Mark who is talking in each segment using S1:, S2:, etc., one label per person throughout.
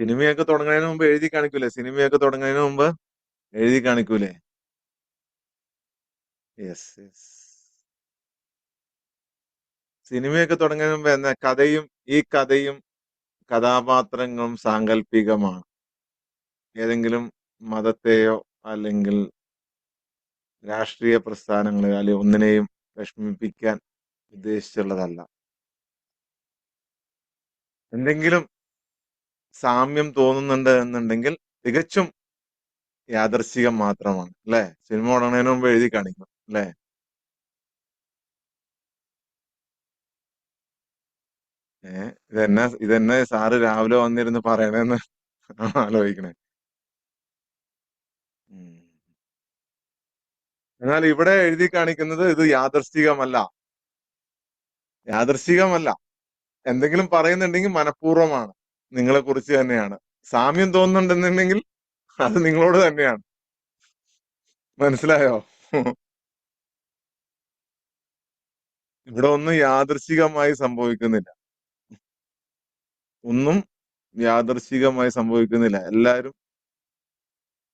S1: സിനിമയൊക്കെ തുടങ്ങുന്നതിന് മുമ്പ് എഴുതി കാണിക്കൂലേ? സിനിമയൊക്കെ തുടങ്ങുന്നതിന് മുമ്പ് എഴുതി കാണിക്കൂലേ? Yes yes. സിനിമയൊക്കെ തുടങ്ങുന്നതിന് മുമ്പ് എന്നാ കഥയും കഥാപാത്രങ്ങളും സാങ്കല്പികമാണ്. ഏതെങ്കിലും മതത്തെയോ അല്ലെങ്കിൽ രാഷ്ട്രീയ പ്രസ്ഥാനങ്ങളെയോ അല്ലെങ്കിൽ ഒന്നിനെയും വിഷമിപ്പിക്കാൻ ഉദ്ദേശിച്ചുള്ളതല്ല. എന്തെങ്കിലും സാമ്യം തോന്നുന്നുണ്ട് എന്നുണ്ടെങ്കിൽ തികച്ചും യാദൃശ്ചികം മാത്രമാണ് അല്ലെ? സിനിമ തുടങ്ങുന്നതിന് മുമ്പ് എഴുതി കാണിക്കും അല്ലെ? ഇതെന്നെ സാറ് രാവിലെ വന്നിരുന്ന് പറയണേന്ന് ആലോചിക്കണേ. ഉം. എന്നാൽ ഇവിടെ എഴുതി കാണിക്കുന്നത് ഇത് യാദൃശ്ചികമല്ല. യാദൃശ്ചികമല്ല. എന്തെങ്കിലും പറയുന്നുണ്ടെങ്കിൽ മനഃപൂർവ്വമാണ്. നിങ്ങളെ കുറിച്ച് തന്നെയാണ്. സാമ്യം തോന്നുന്നുണ്ടെന്നുണ്ടെങ്കിൽ അത് നിങ്ങളോട് തന്നെയാണ്. മനസ്സിലായോ? ഇവിടെ ഒന്നും യാദൃശ്ചികമായി സംഭവിക്കുന്നില്ല. ഒന്നും യാദൃശ്ചികമായി സംഭവിക്കുന്നില്ല. എല്ലാരും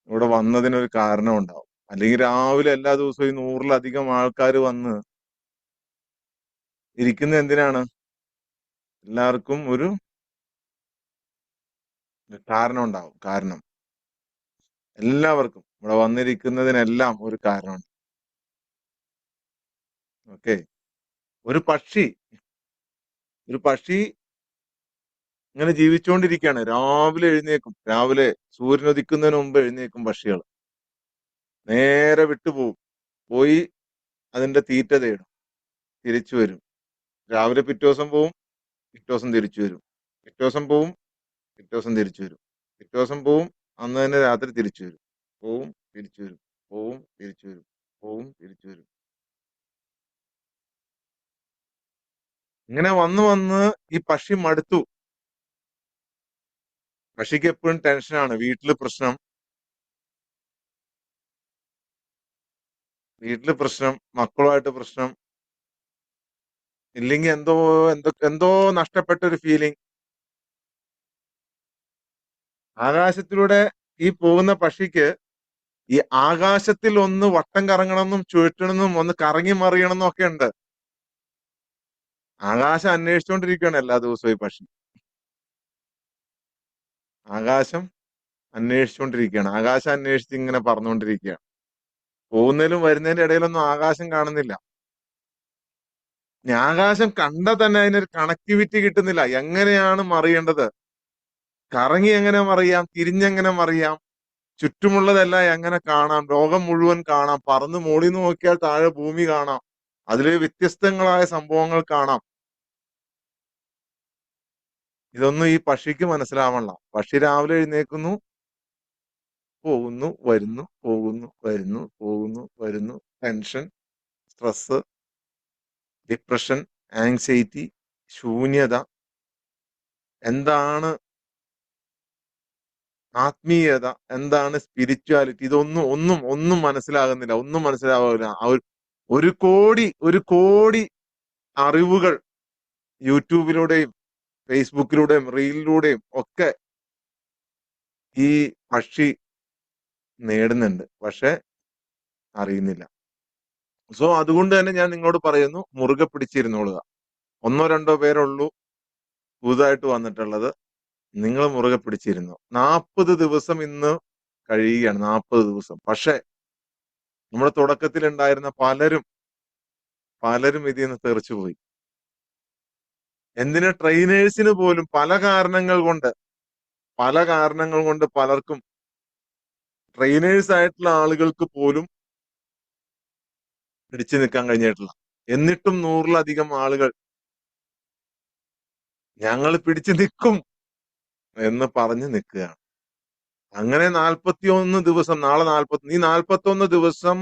S1: ഇവിടെ വന്നതിനൊരു കാരണം ഉണ്ടാവും. അല്ലെങ്കിൽ രാവിലെ എല്ലാ ദിവസവും ഈ 100-ലധികം ആൾക്കാർ വന്ന് ഇരിക്കുന്ന എന്തിനാണ്? എല്ലാവർക്കും ഒരു കാരണം ഉണ്ടാവും. കാരണം എല്ലാവർക്കും ഇവിടെ വന്നിരിക്കുന്നതിനെല്ലാം ഒരു കാരണമുണ്ട്. ഓക്കെ. ഒരു പക്ഷി ഇങ്ങനെ ജീവിച്ചുകൊണ്ടിരിക്കുകയാണ്. രാവിലെ എഴുന്നേക്കും. രാവിലെ സൂര്യൻ ഉദിക്കുന്നതിന് മുമ്പ് എഴുന്നേക്കും പക്ഷികൾ. നേരെ വിട്ടുപോകും. പോയി അതിന്റെ തീറ്റ തേടും. തിരിച്ചു വരും. രാവിലെ പിറ്റേ ദിവസം പോവും. പിറ്റേ ദിവസം തിരിച്ചു വരും. പിറ്റേ ദിവസം പോവും. പിറ്റേ ദിവസം തിരിച്ചു വരും. പിറ്റേ ദിവസം പോവും. അന്ന് തന്നെ രാത്രി തിരിച്ചു വരും. പോവും, തിരിച്ചു വരും. പോവും, തിരിച്ചു വരും. പോവും, തിരിച്ചു വരും. ഇങ്ങനെ വന്ന് ഈ പക്ഷി മടുത്തു. പക്ഷിക്ക് എപ്പോഴും ടെൻഷനാണ്. വീട്ടില് പ്രശ്നം, മക്കളുമായിട്ട് പ്രശ്നം, ഇല്ലെങ്കിൽ എന്തോ നഷ്ടപ്പെട്ട ഒരു ഫീലിംഗ്. ആകാശത്തിലൂടെ ഈ പോകുന്ന പക്ഷിക്ക് ഈ ആകാശത്തിൽ ഒന്ന് വട്ടം കറങ്ങണമെന്നും ചുഴറ്റണമെന്നും ഒന്ന് കറങ്ങി മറിയണമെന്നും ഒക്കെ ഉണ്ട്. ആകാശം അന്വേഷിച്ചുകൊണ്ടിരിക്കുകയാണ് എല്ലാ ദിവസവും ഈ പക്ഷി. ആകാശം അന്വേഷിച്ചുകൊണ്ടിരിക്കുകയാണ്. ആകാശം അന്വേഷിച്ച് ഇങ്ങനെ പറന്നുകൊണ്ടിരിക്കുകയാണ്. പോകുന്നതിലും വരുന്നതിന്റെ ഇടയിലൊന്നും ആകാശം കാണുന്നില്ല. ആകാശം കണ്ടാൽ തന്നെ അതിനൊരു കണക്ടിവിറ്റി കിട്ടുന്നില്ല. എങ്ങനെയാണ് മറിയേണ്ടത്? കറങ്ങി എങ്ങനെ മറിയാം? തിരിഞ്ഞെങ്ങനെ മറിയാം? ചുറ്റുമുള്ളതെല്ലാം എങ്ങനെ കാണാം? ലോകം മുഴുവൻ കാണാം. പറന്ന് മോളിൽ നിന്ന് നോക്കിയാൽ താഴെ ഭൂമി കാണാം. അതില് വ്യത്യസ്തങ്ങളായ സംഭവങ്ങൾ കാണാം. ഇതൊന്നും ഈ പക്ഷിക്ക് മനസ്സിലാവണില്ല. പക്ഷി രാവിലെ എഴുന്നേൽക്കുന്നു, പോകുന്നു, വരുന്നു, പോകുന്നു, വരുന്നു, പോകുന്നു, വരുന്നു. ടെൻഷൻ, സ്ട്രെസ്, ഡിപ്രഷൻ, ആങ്സൈറ്റി, ശൂന്യത. എന്താണ് ആത്മീയത? എന്താണ് സ്പിരിച്വാലിറ്റി? ഒന്നും മനസ്സിലാകുന്നില്ല. ഒന്നും മനസ്സിലാവില്ല. ഒരു കോടി അറിവുകൾ യൂട്യൂബിലൂടെയും ഫേസ്ബുക്കിലൂടെയും റീലിലൂടെയും ഒക്കെ ഈ പക്ഷി നേടുന്നുണ്ട്. പക്ഷെ അറിയുന്നില്ല. സോ അതുകൊണ്ട് തന്നെ ഞാൻ നിങ്ങളോട് പറയുന്നു, മുറുകെ പിടിച്ചിരുന്നോളുക. 1-2 പേരുള്ളൂ പുതുതായിട്ട് വന്നിട്ടുള്ളത്. നിങ്ങൾ മുറുകെ പിടിച്ചിരുന്നു. 40 ദിവസം ഇന്ന് കഴിയുകയാണ്. 40 ദിവസം. പക്ഷെ നമ്മുടെ തുടക്കത്തിൽ ഉണ്ടായിരുന്ന പലരും ഇതിൽ നിന്ന് തെറിച്ചുപോയി. എന്തിന്? ട്രെയിനേഴ്സിന് പോലും പല കാരണങ്ങൾ കൊണ്ട് പലർക്കും, ട്രെയിനേഴ്സ് ആയിട്ടുള്ള ആളുകൾക്ക് പോലും പിടിച്ചു നിൽക്കാൻ കഴിഞ്ഞിട്ടില്ല. എന്നിട്ടും 100-ലധികം ആളുകൾ ഞങ്ങൾ പിടിച്ചു നിൽക്കും എന്ന് പറഞ്ഞ് നിൽക്കുകയാണ്. അങ്ങനെ 41 ദിവസം, നാളെ 41 ദിവസം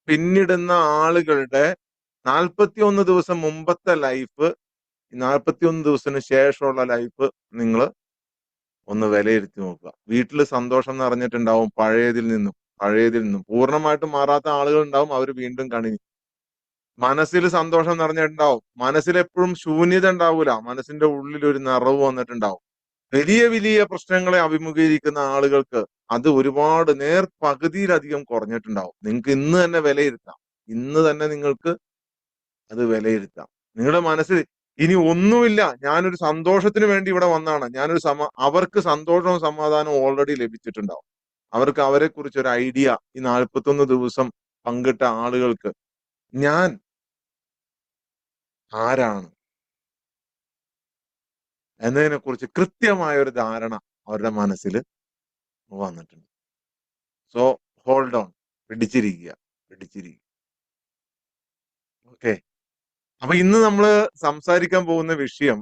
S1: പിന്നിടുന്ന ആളുകളുടെ 41 ദിവസം മുമ്പത്തെ ലൈഫ്, 41 ദിവസത്തിന് ശേഷമുള്ള ലൈഫ് നിങ്ങൾ ഒന്ന് വിലയിരുത്തി നോക്കുക. വീട്ടിൽ സന്തോഷം നിറഞ്ഞിട്ടുണ്ടാവും. പഴയതിൽ നിന്നും പൂർണ്ണമായിട്ടും മാറാത്ത ആളുകൾ ഉണ്ടാവും. അവർ വീണ്ടും മനസ്സിൽ സന്തോഷം നിറഞ്ഞിട്ടുണ്ടാവും. മനസ്സിൽ എപ്പോഴും ശൂന്യത ഉണ്ടാവൂല. മനസ്സിന്റെ ഉള്ളിൽ ഒരു നിറവ് വന്നിട്ടുണ്ടാവും. വലിയ വലിയ പ്രശ്നങ്ങളെ അഭിമുഖീകരിക്കുന്ന ആളുകൾക്ക് അത് ഒരുപാട് പകുതിയിലധികം കുറഞ്ഞിട്ടുണ്ടാവും. നിങ്ങൾക്ക് ഇന്ന് തന്നെ വിലയിരുത്താം. ഇന്ന് തന്നെ നിങ്ങൾക്ക് അത് വിലയിരുത്താം. നിങ്ങളുടെ മനസ്സിൽ ഇനി ഒന്നുമില്ല, ഞാനൊരു സന്തോഷത്തിന് വേണ്ടി ഇവിടെ വന്നതാണ്. അവർക്ക് സന്തോഷവും സമാധാനവും ഓൾറെഡി ലഭിച്ചിട്ടുണ്ടാവും. അവർക്ക് അവരെക്കുറിച്ച് ഒരു ഐഡിയ ഈ 41 ദിവസം പങ്കിട്ട ആളുകൾക്ക് ഞാൻ ആരാണ് എന്നതിനെക്കുറിച്ച് കൃത്യമായ ഒരു ധാരണ അവരുടെ മനസ്സിൽ വന്നിട്ടുണ്ട്. സോ ഹോൾഡ് ഓൺ, പിടിച്ചിരിക്കുക, പിടിച്ചിരിക്കുക. ഓക്കെ. അപ്പൊ ഇന്ന് നമ്മൾ സംസാരിക്കാൻ പോകുന്ന വിഷയം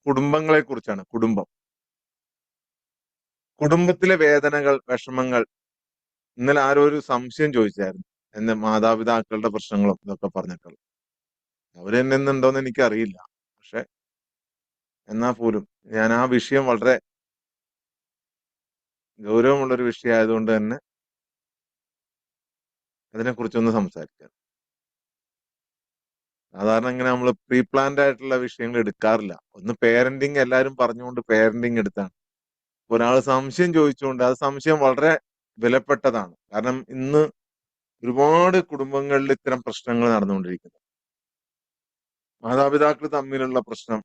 S1: കുടുംബങ്ങളെ കുറിച്ചാണ്. കുടുംബത്തിലെ വേദനകൾ, വിഷമങ്ങൾ. ഇന്നലെ ആരോ ഒരു സംശയം ചോദിച്ചായിരുന്നു. എന്റെ മാതാപിതാക്കളുടെ പ്രശ്നങ്ങളും ഇതൊക്കെ പറഞ്ഞിട്ടുള്ളത്. അവരെന്നെ ഉണ്ടോന്ന് എനിക്കറിയില്ല. പക്ഷെ എന്നാൽ പോലും ഞാൻ ആ വിഷയം വളരെ ഗൗരവമുള്ളൊരു വിഷയമായതുകൊണ്ട് തന്നെ അതിനെക്കുറിച്ചൊന്ന് സംസാരിക്കാം. സാധാരണ ഇങ്ങനെ നമ്മൾ പ്രീ പ്ലാൻഡ് ആയിട്ടുള്ള വിഷയങ്ങൾ എടുക്കാറില്ല. ഒന്ന് പേരന്റിങ് എല്ലാവരും പറഞ്ഞുകൊണ്ട് പേരന്റിങ് എടുത്താണ്. ഒരാൾ സംശയം ചോദിച്ചുകൊണ്ട് ആ സംശയം വളരെ വിലപ്പെട്ടതാണ്. കാരണം ഇന്ന് ഒരുപാട് കുടുംബങ്ങളിൽ ഇത്തരം പ്രശ്നങ്ങൾ നടന്നുകൊണ്ടിരിക്കുന്നു. മാതാപിതാക്കൾ തമ്മിലുള്ള പ്രശ്നം,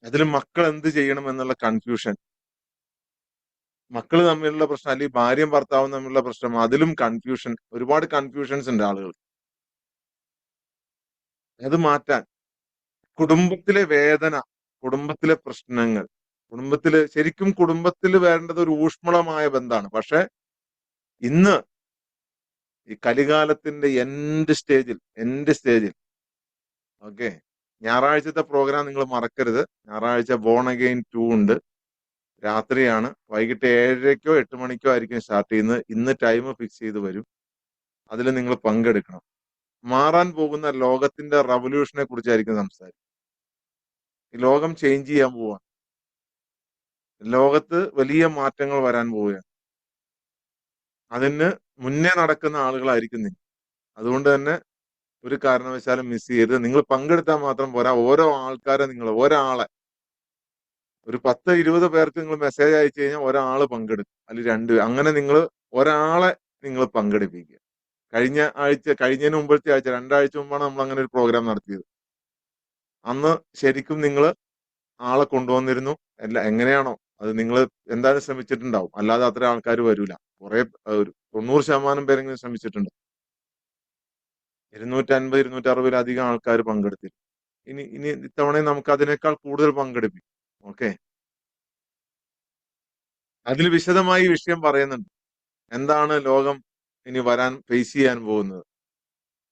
S1: അതിൽ മക്കൾ എന്ത് ചെയ്യണം എന്നുള്ള കൺഫ്യൂഷൻ, മക്കൾ തമ്മിലുള്ള പ്രശ്നം, അല്ലെങ്കിൽ ഭാര്യയും ഭർത്താവും തമ്മിലുള്ള പ്രശ്നം, അതിലും കൺഫ്യൂഷൻ, ഒരുപാട് കൺഫ്യൂഷൻസ് ഉണ്ട് ആളുകൾ. അത് മാറ്റാൻ കുടുംബത്തിലെ വേദന, കുടുംബത്തിലെ പ്രശ്നങ്ങൾ, ശരിക്കും കുടുംബത്തിൽ വേണ്ടത് ഒരു ഊഷ്മളമായ ബന്ധമാണ്. പക്ഷെ ഇന്ന് ഈ കലികാലത്തിന്റെ എൻഡ് സ്റ്റേജിൽ ഓക്കെ, ഞായറാഴ്ചത്തെ പ്രോഗ്രാം നിങ്ങൾ മറക്കരുത്. ഞായറാഴ്ച ബോൺ അഗെയിൻ 2 ഉണ്ട്. രാത്രിയാണ്, വൈകിട്ട് 7:30-കോ 8 മണിക്കോ ആയിരിക്കും സ്റ്റാർട്ട് ചെയ്യുന്നത്. ഇന്ന് ടൈം ഫിക്സ് ചെയ്ത് വരും. അതിൽ നിങ്ങൾ പങ്കെടുക്കണം. മാറാൻ പോകുന്ന ലോകത്തിന്റെ റവല്യൂഷനെ കുറിച്ചായിരിക്കും സംസാരിക്കുക. ഈ ലോകം ചേഞ്ച് ചെയ്യാൻ പോവാണ്. ലോകത്ത് വലിയ മാറ്റങ്ങൾ വരാൻ പോവുകയാണ്. അതിന് മുന്നേ നടക്കുന്ന ആളുകളായിരിക്കും നിങ്ങൾ. അതുകൊണ്ട് തന്നെ ഒരു കാരണവശാലും മിസ് ചെയ്യരുത്. നിങ്ങൾ പങ്കെടുത്താൽ മാത്രം പോരാ, ഓരോ ആൾക്കാരെ ഒരാളെ, ഒരു 10-20 പേർക്ക് നിങ്ങൾ മെസ്സേജ് അയച്ചു കഴിഞ്ഞാൽ ഒരാള് പങ്കെടുക്കും, അല്ലെങ്കിൽ 2. അങ്ങനെ നിങ്ങൾ ഒരാളെ നിങ്ങൾ പങ്കെടുപ്പിക്കുക. കഴിഞ്ഞതിന് മുമ്പത്തെ ആഴ്ച, 2 ആഴ്ച മുമ്പാണ് നമ്മൾ അങ്ങനെ ഒരു പ്രോഗ്രാം നടത്തിയത്. അന്ന് ശരിക്കും നിങ്ങൾ ആളെ കൊണ്ടുവന്നിരുന്നു. എങ്ങനെയാണോ അത് നിങ്ങൾ എന്തായാലും ശ്രമിച്ചിട്ടുണ്ടാവും. അല്ലാതെ അത്ര ആൾക്കാർ വരൂല. ഒരു 90% പേരെങ്കിലും ശ്രമിച്ചിട്ടുണ്ട്. 250-260 ആൾക്കാർ പങ്കെടുത്തിരുന്നു. ഇനി ഇത്തവണ നമുക്ക് അതിനേക്കാൾ കൂടുതൽ പങ്കെടുപ്പിക്കും. ഓക്കെ. അതിൽ വിശദമായി വിഷയം പറയുന്നുണ്ട്. എന്താണ് ലോകം ഇനി ഫേസ് ചെയ്യാൻ പോകുന്നത്.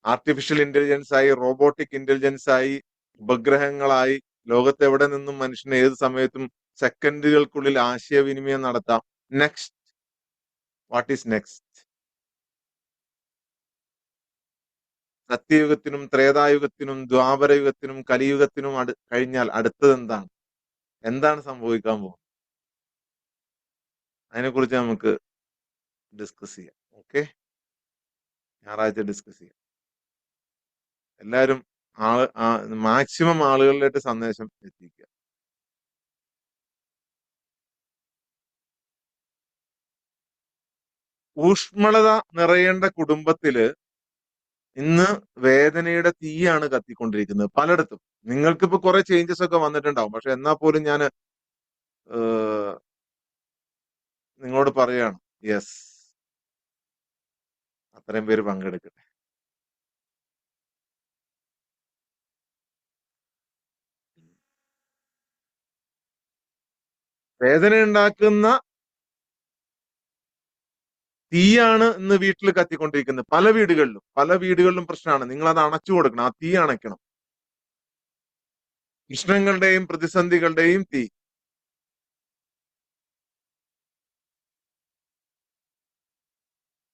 S1: ആർട്ടിഫിഷ്യൽ ഇന്റലിജൻസ് ആയി, റോബോട്ടിക് ഇന്റലിജൻസ് ആയി, ഉപഗ്രഹങ്ങളായി, ലോകത്ത് എവിടെ നിന്നും മനുഷ്യന് ഏത് സമയത്തും സെക്കൻഡുകൾക്കുള്ളിൽ ആശയവിനിമയം നടത്താം. What is next? സത്യയുഗത്തിനും ത്രേതായുഗത്തിനും ദ്വാപരയുഗത്തിനും കലിയുഗത്തിനും കഴിഞ്ഞാൽ അടുത്തത് എന്താണ് സംഭവിക്കാൻ പോകുന്നത്? അതിനെക്കുറിച്ച് നമുക്ക് ഡിസ്കസ് ചെയ്യാം. ഓക്കെ, ഞായറാഴ്ച ഡിസ്കസ് ചെയ്യാം. എല്ലാവരും മാക്സിമം ആളുകളിലേക്ക് സന്ദേശം എത്തിക്കുക. ഊഷ്മളത നിറയേണ്ട കുടുംബത്തില് ഇന്ന് വേദനയുടെ തീയാണ് കത്തിക്കൊണ്ടിരിക്കുന്നത് പലയിടത്തും. നിങ്ങൾക്കിപ്പോ കുറെ ചേഞ്ചസ് ഒക്കെ വന്നിട്ടുണ്ടാവും. പക്ഷെ എന്നാൽ പോലും ഞാൻ നിങ്ങളോട് പറയാണ്, യെസ്, അത്രയും പേര് പങ്കെടുക്കട്ടെ. വേദന ഉണ്ടാക്കുന്ന തീയാണ് ഇന്ന് വീട്ടിൽ കത്തിക്കൊണ്ടിരിക്കുന്നത്. പല വീടുകളിലും പ്രശ്നമാണ്. നിങ്ങൾ അത് അണച്ചു കൊടുക്കണം. ആ തീ അണയ്ക്കണം. പ്രശ്നങ്ങളുടെയും പ്രതിസന്ധികളുടെയും തീ.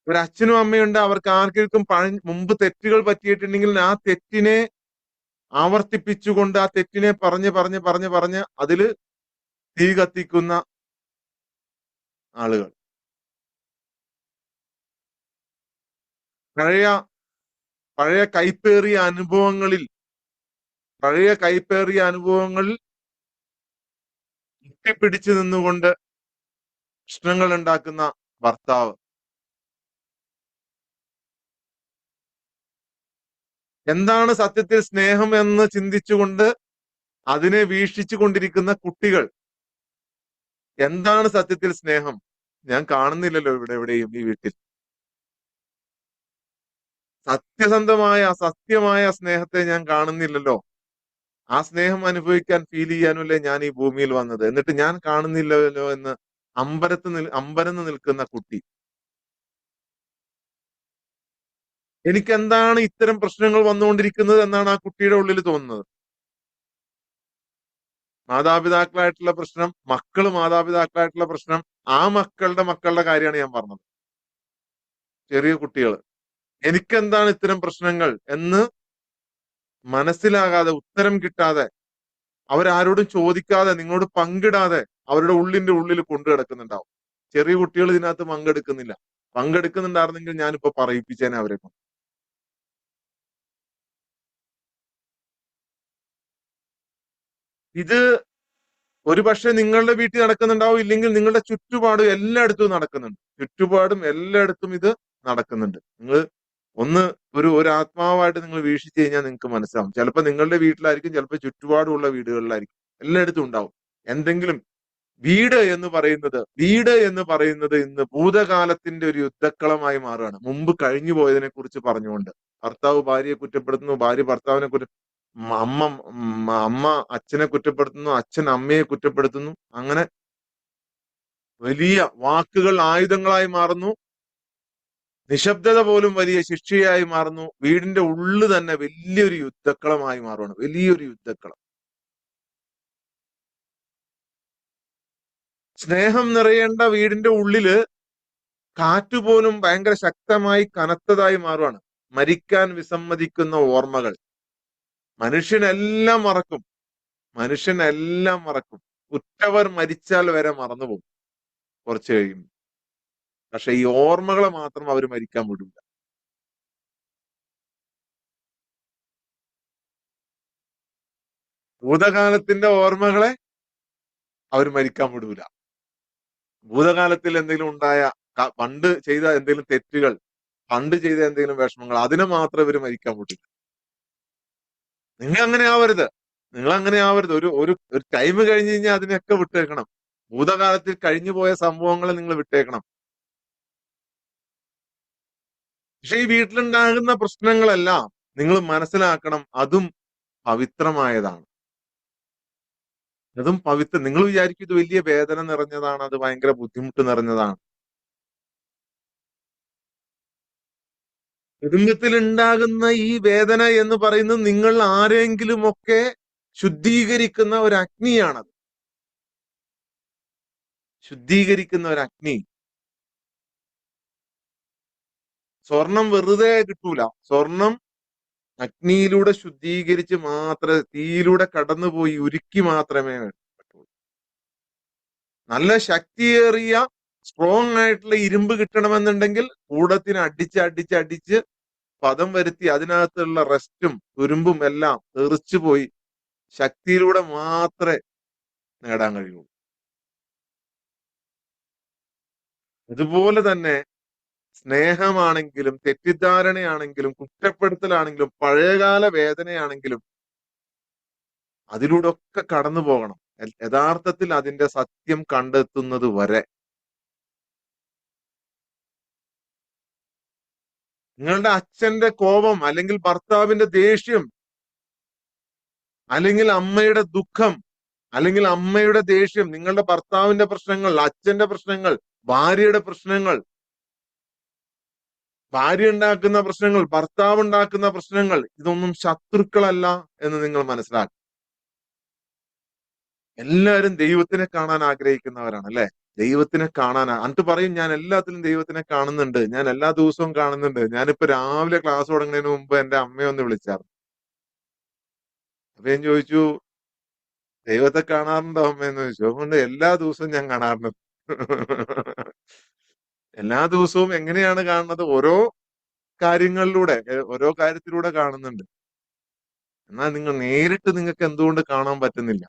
S1: ഒരു അച്ഛനും അമ്മയുണ്ട്. അവർക്ക് ആർക്കും മുമ്പ് തെറ്റുകൾ പറ്റിയിട്ടുണ്ടെങ്കിൽ ആ തെറ്റിനെ ആവർത്തിപ്പിച്ചുകൊണ്ട്, ആ തെറ്റിനെ പറഞ്ഞ് അതില് തീ കത്തിക്കുന്ന ആളുകൾ. പഴയ പഴയ കൈപ്പേറിയ അനുഭവങ്ങളിൽ പഴയ കൈപ്പേറിയ അനുഭവങ്ങളിൽ എത്തിപ്പിടിച്ചു നിന്നുകൊണ്ട് പ്രശ്നങ്ങൾ ഉണ്ടാക്കുന്ന ഭർത്താവ്. എന്താണ് സത്യത്തിൽ സ്നേഹം എന്ന് ചിന്തിച്ചുകൊണ്ട് അതിനെ വീക്ഷിച്ചു കൊണ്ടിരിക്കുന്ന കുട്ടികൾ. എന്താണ് സത്യത്തിൽ സ്നേഹം? ഞാൻ കാണുന്നില്ലല്ലോ ഇവിടെ എവിടെയും ഈ വീട്ടിൽ. സത്യസന്ധമായ സത്യമായ സ്നേഹത്തെ ഞാൻ കാണുന്നില്ലല്ലോ. ആ സ്നേഹം അനുഭവിക്കാൻ ഫീൽ ചെയ്യാനല്ലേ ഞാൻ ഈ ഭൂമിയിൽ വന്നത്. എന്നിട്ട് ഞാൻ കാണുന്നില്ലല്ലോ എന്ന് അമ്പരന്ന് നിൽക്കുന്ന കുട്ടി. എനിക്ക് എന്താണ് ഇത്തരം പ്രശ്നങ്ങൾ വന്നുകൊണ്ടിരിക്കുന്നത് എന്നാണ് ആ കുട്ടിയുടെ ഉള്ളിൽ തോന്നുന്നത്. മാതാപിതാക്കളായിട്ടുള്ള പ്രശ്നം, മക്കള് മാതാപിതാക്കളായിട്ടുള്ള പ്രശ്നം, ആ മക്കളുടെ കാര്യമാണ് ഞാൻ പറഞ്ഞത്. ചെറിയ കുട്ടികൾ. എനിക്കെന്താണ് ഇത്തരം പ്രശ്നങ്ങൾ എന്ന് മനസ്സിലാകാതെ, ഉത്തരം കിട്ടാതെ, അവരാരോടും ചോദിക്കാതെ, നിങ്ങളോട് പങ്കിടാതെ അവരുടെ ഉള്ളിന്റെ ഉള്ളിൽ കൊണ്ടു കിടക്കുന്നുണ്ടാവും. ചെറിയ കുട്ടികൾ ഇതിനകത്ത് പങ്കെടുക്കുന്നില്ല. പങ്കെടുക്കുന്നുണ്ടായിരുന്നെങ്കിൽ ഞാനിപ്പോ പറയിപ്പിച്ചേനെ അവരെ കൊണ്ട്. ഇത് ഒരുപക്ഷെ നിങ്ങളുടെ വീട്ടിൽ നടക്കുന്നുണ്ടാവും, ഇല്ലെങ്കിൽ നിങ്ങളുടെ ചുറ്റുപാടും എല്ലായിടത്തും നടക്കുന്നുണ്ട്. ചുറ്റുപാടും എല്ലായിടത്തും ഇത് നടക്കുന്നുണ്ട്. നിങ്ങൾ ഒന്ന് ഒരു ആത്മാവായിട്ട് നിങ്ങൾ വീക്ഷിച്ചു കഴിഞ്ഞാൽ നിങ്ങൾക്ക് മനസ്സിലാവും. ചിലപ്പോൾ നിങ്ങളുടെ വീട്ടിലായിരിക്കും, ചിലപ്പോൾ ചുറ്റുപാടുമുള്ള വീടുകളിലായിരിക്കും. എല്ലായിടത്തും ഉണ്ടാവും. എന്തെങ്കിലും വീട് എന്ന് പറയുന്നത് ഇന്ന് ഭൂതകാലത്തിന്റെ ഒരു യുദ്ധക്കളമായി മാറുകയാണ്. മുമ്പ് കഴിഞ്ഞു പോയതിനെ കുറിച്ച് പറഞ്ഞുകൊണ്ട് ഭർത്താവ് ഭാര്യയെ കുറ്റപ്പെടുത്തുന്നു, ഭാര്യ ഭർത്താവിനെ അമ്മ അമ്മ അച്ഛനെ കുറ്റപ്പെടുത്തുന്നു, അച്ഛൻ അമ്മയെ കുറ്റപ്പെടുത്തുന്നു. അങ്ങനെ വലിയ വാക്കുകൾ ആയുധങ്ങളായി മാറുന്നു. നിശബ്ദത പോലും വലിയ ശിക്ഷയായി മാറുന്നു. വീടിന്റെ ഉള്ളു തന്നെ വലിയൊരു യുദ്ധക്കളമായി മാറുകയാണ്. വലിയൊരു യുദ്ധക്കളം. സ്നേഹം നിറയേണ്ട വീടിന്റെ ഉള്ളില് കാറ്റുപോലും ഭയങ്കര ശക്തമായി കനത്തതായി മാറുകയാണ്. മരിക്കാൻ വിസമ്മതിക്കുന്ന ഓർമ്മകൾ. മനുഷ്യനെല്ലാം മറക്കും. മനുഷ്യനെല്ലാം മറക്കും. ഉറ്റവർ മരിച്ചാൽ വരെ മറന്നുപോകും കുറച്ച് കഴിയും. പക്ഷെ ഈ ഓർമ്മകളെ മാത്രം അവർ മരിക്കാൻ വിടില്ല. ഭൂതകാലത്തിന്റെ ഓർമ്മകളെ അവർ മരിക്കാൻ വിടൂല. ഭൂതകാലത്തിൽ എന്തെങ്കിലും ഉണ്ടായ പണ്ട് ചെയ്ത എന്തെങ്കിലും തെറ്റുകൾ, പണ്ട് ചെയ്ത എന്തെങ്കിലും വിഷമങ്ങൾ, അതിനെ മാത്രം ഇവർ മരിക്കാൻ വിടില്ല. നിങ്ങൾ അങ്ങനെ ആവരുത്. നിങ്ങൾ അങ്ങനെ ആവരുത്. ഒരു ഒരു ഒരു ടൈം കഴിഞ്ഞ് കഴിഞ്ഞാൽ അതിനെയൊക്കെ വിട്ടേക്കണം. ഭൂതകാലത്തിൽ കഴിഞ്ഞു പോയ സംഭവങ്ങളെ നിങ്ങൾ വിട്ടേക്കണം. പക്ഷെ ഈ വീട്ടിലുണ്ടാകുന്ന പ്രശ്നങ്ങളെല്ലാം നിങ്ങൾ മനസ്സിലാക്കണം, അതും പവിത്രമായതാണ്. അതും നിങ്ങൾ വിചാരിക്കും ഇത് വലിയ വേദന നിറഞ്ഞതാണ്, അത് ഭയങ്കര ബുദ്ധിമുട്ട് നിറഞ്ഞതാണ്. കുടുംബത്തിൽ ഉണ്ടാകുന്ന ഈ വേദന എന്ന് പറയുന്നത് നിങ്ങൾ ആരെങ്കിലും ഒക്കെ ശുദ്ധീകരിക്കുന്ന ഒരു അഗ്നിയാണത്. ശുദ്ധീകരിക്കുന്ന ഒരു അഗ്നി. സ്വർണം വെറുതെ കിട്ടൂല. സ്വർണം അഗ്നിയിലൂടെ ശുദ്ധീകരിച്ച് മാത്രമേ, തീയിലൂടെ കടന്നുപോയി ഉരുക്കി മാത്രമേ പറ്റുള്ളൂ. നല്ല ശക്തിയേറിയ സ്ട്രോങ് ആയിട്ടുള്ള ഇരുമ്പ് കിട്ടണമെന്നുണ്ടെങ്കിൽ കൂടത്തിന് അടിച്ച് പദം വരുത്തി അതിനകത്തുള്ള റെസ്റ്റും തുരുമ്പും എല്ലാം തെറിച്ചു പോയി ശക്തിയിലൂടെ മാത്രമേ നേടാൻ കഴിയുള്ളൂ. അതുപോലെ തന്നെ സ്നേഹമാണെങ്കിലും തെറ്റിദ്ധാരണയാണെങ്കിലും കുറ്റപ്പെടുത്തലാണെങ്കിലും പഴയകാല വേദനയാണെങ്കിലും അതിലൂടെ ഒക്കെ കടന്നു പോകണം. യഥാർത്ഥത്തിൽ അതിന്റെ സത്യം കണ്ടെത്തുന്നത് വരെ. നിങ്ങളുടെ അച്ഛന്റെ കോപം, അല്ലെങ്കിൽ ഭർത്താവിന്റെ ദേഷ്യം, അല്ലെങ്കിൽ അമ്മയുടെ ദുഃഖം, അല്ലെങ്കിൽ അമ്മയുടെ ദേഷ്യം, നിങ്ങളുടെ ഭർത്താവിന്റെ പ്രശ്നങ്ങൾ, അച്ഛന്റെ പ്രശ്നങ്ങൾ, ഭാര്യയുടെ പ്രശ്നങ്ങൾ, ഭാര്യ ഉണ്ടാക്കുന്ന പ്രശ്നങ്ങൾ, ഭർത്താവ് ഉണ്ടാക്കുന്ന പ്രശ്നങ്ങൾ, ഇതൊന്നും ശത്രുക്കളല്ല എന്ന് നിങ്ങൾ മനസ്സിലാക്കുക. എല്ലാവരും ദൈവത്തിനെ കാണാൻ ആഗ്രഹിക്കുന്നവരാണ് അല്ലെ? ദൈവത്തിനെ എന്നിട്ട് പറയും, ഞാൻ എല്ലാത്തിലും ദൈവത്തിനെ കാണുന്നുണ്ട്, ഞാൻ എല്ലാ ദിവസവും കാണുന്നുണ്ട്. ഞാനിപ്പോ രാവിലെ ക്ലാസ് തുടങ്ങുന്നതിന് മുമ്പ് എന്റെ അമ്മയെ ഒന്ന് വിളിച്ചായിരുന്നു. അപ്പൊ ഞാൻ ചോദിച്ചു, ദൈവത്തെ കാണാറുണ്ടോ അമ്മയെന്ന് ചോദിച്ചു. അതുകൊണ്ട് എല്ലാ ദിവസവും ഞാൻ കാണാറുണ്ട്. എല്ലാ ദിവസവും എങ്ങനെയാണ് കാണുന്നത്? ഓരോ കാര്യങ്ങളിലൂടെ ഓരോ കാര്യത്തിലൂടെ കാണുന്നുണ്ട്. എന്നാൽ നിങ്ങൾ നേരിട്ട് നിങ്ങൾക്ക് എന്തുകൊണ്ട് കാണാൻ പറ്റുന്നില്ല?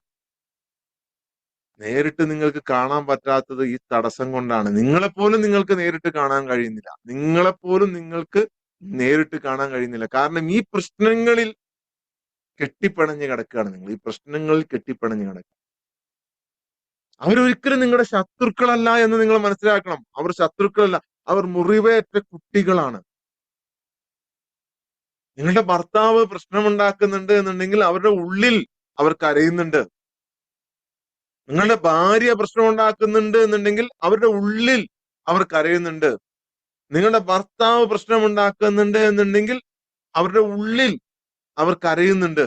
S1: നേരിട്ട് നിങ്ങൾക്ക് കാണാൻ പറ്റാത്തത് ഈ തടസ്സം കൊണ്ടാണ്. നിങ്ങളെപ്പോലും നിങ്ങൾക്ക് നേരിട്ട് കാണാൻ കഴിയുന്നില്ല. നിങ്ങളെപ്പോലും നിങ്ങൾക്ക് നേരിട്ട് കാണാൻ കഴിയുന്നില്ല. കാരണം ഈ പ്രശ്നങ്ങളിൽ കെട്ടിപ്പിണഞ്ഞ് കിടക്കുകയാണ് നിങ്ങൾ. ഈ പ്രശ്നങ്ങളിൽ കെട്ടിപ്പിണഞ്ഞ് കിടക്കുക. അവരൊരിക്കലും നിങ്ങളുടെ ശത്രുക്കളല്ല എന്ന് നിങ്ങൾ മനസ്സിലാക്കണം. അവർ ശത്രുക്കളല്ല. അവർ മുറിവേറ്റ കുട്ടികളാണ്. നിങ്ങളുടെ ഭർത്താവ് പ്രശ്നമുണ്ടാക്കുന്നുണ്ട് എന്നുണ്ടെങ്കിൽ അവരുടെ ഉള്ളിൽ അവർ കരയുന്നുണ്ട്. നിങ്ങളുടെ ഭാര്യ പ്രശ്നം ഉണ്ടാക്കുന്നുണ്ട് എന്നുണ്ടെങ്കിൽ അവരുടെ ഉള്ളിൽ അവർ കരയുന്നുണ്ട്. നിങ്ങളുടെ ഭർത്താവ് പ്രശ്നമുണ്ടാക്കുന്നുണ്ട് എന്നുണ്ടെങ്കിൽ അവരുടെ ഉള്ളിൽ അവർ കരയുന്നുണ്ട്.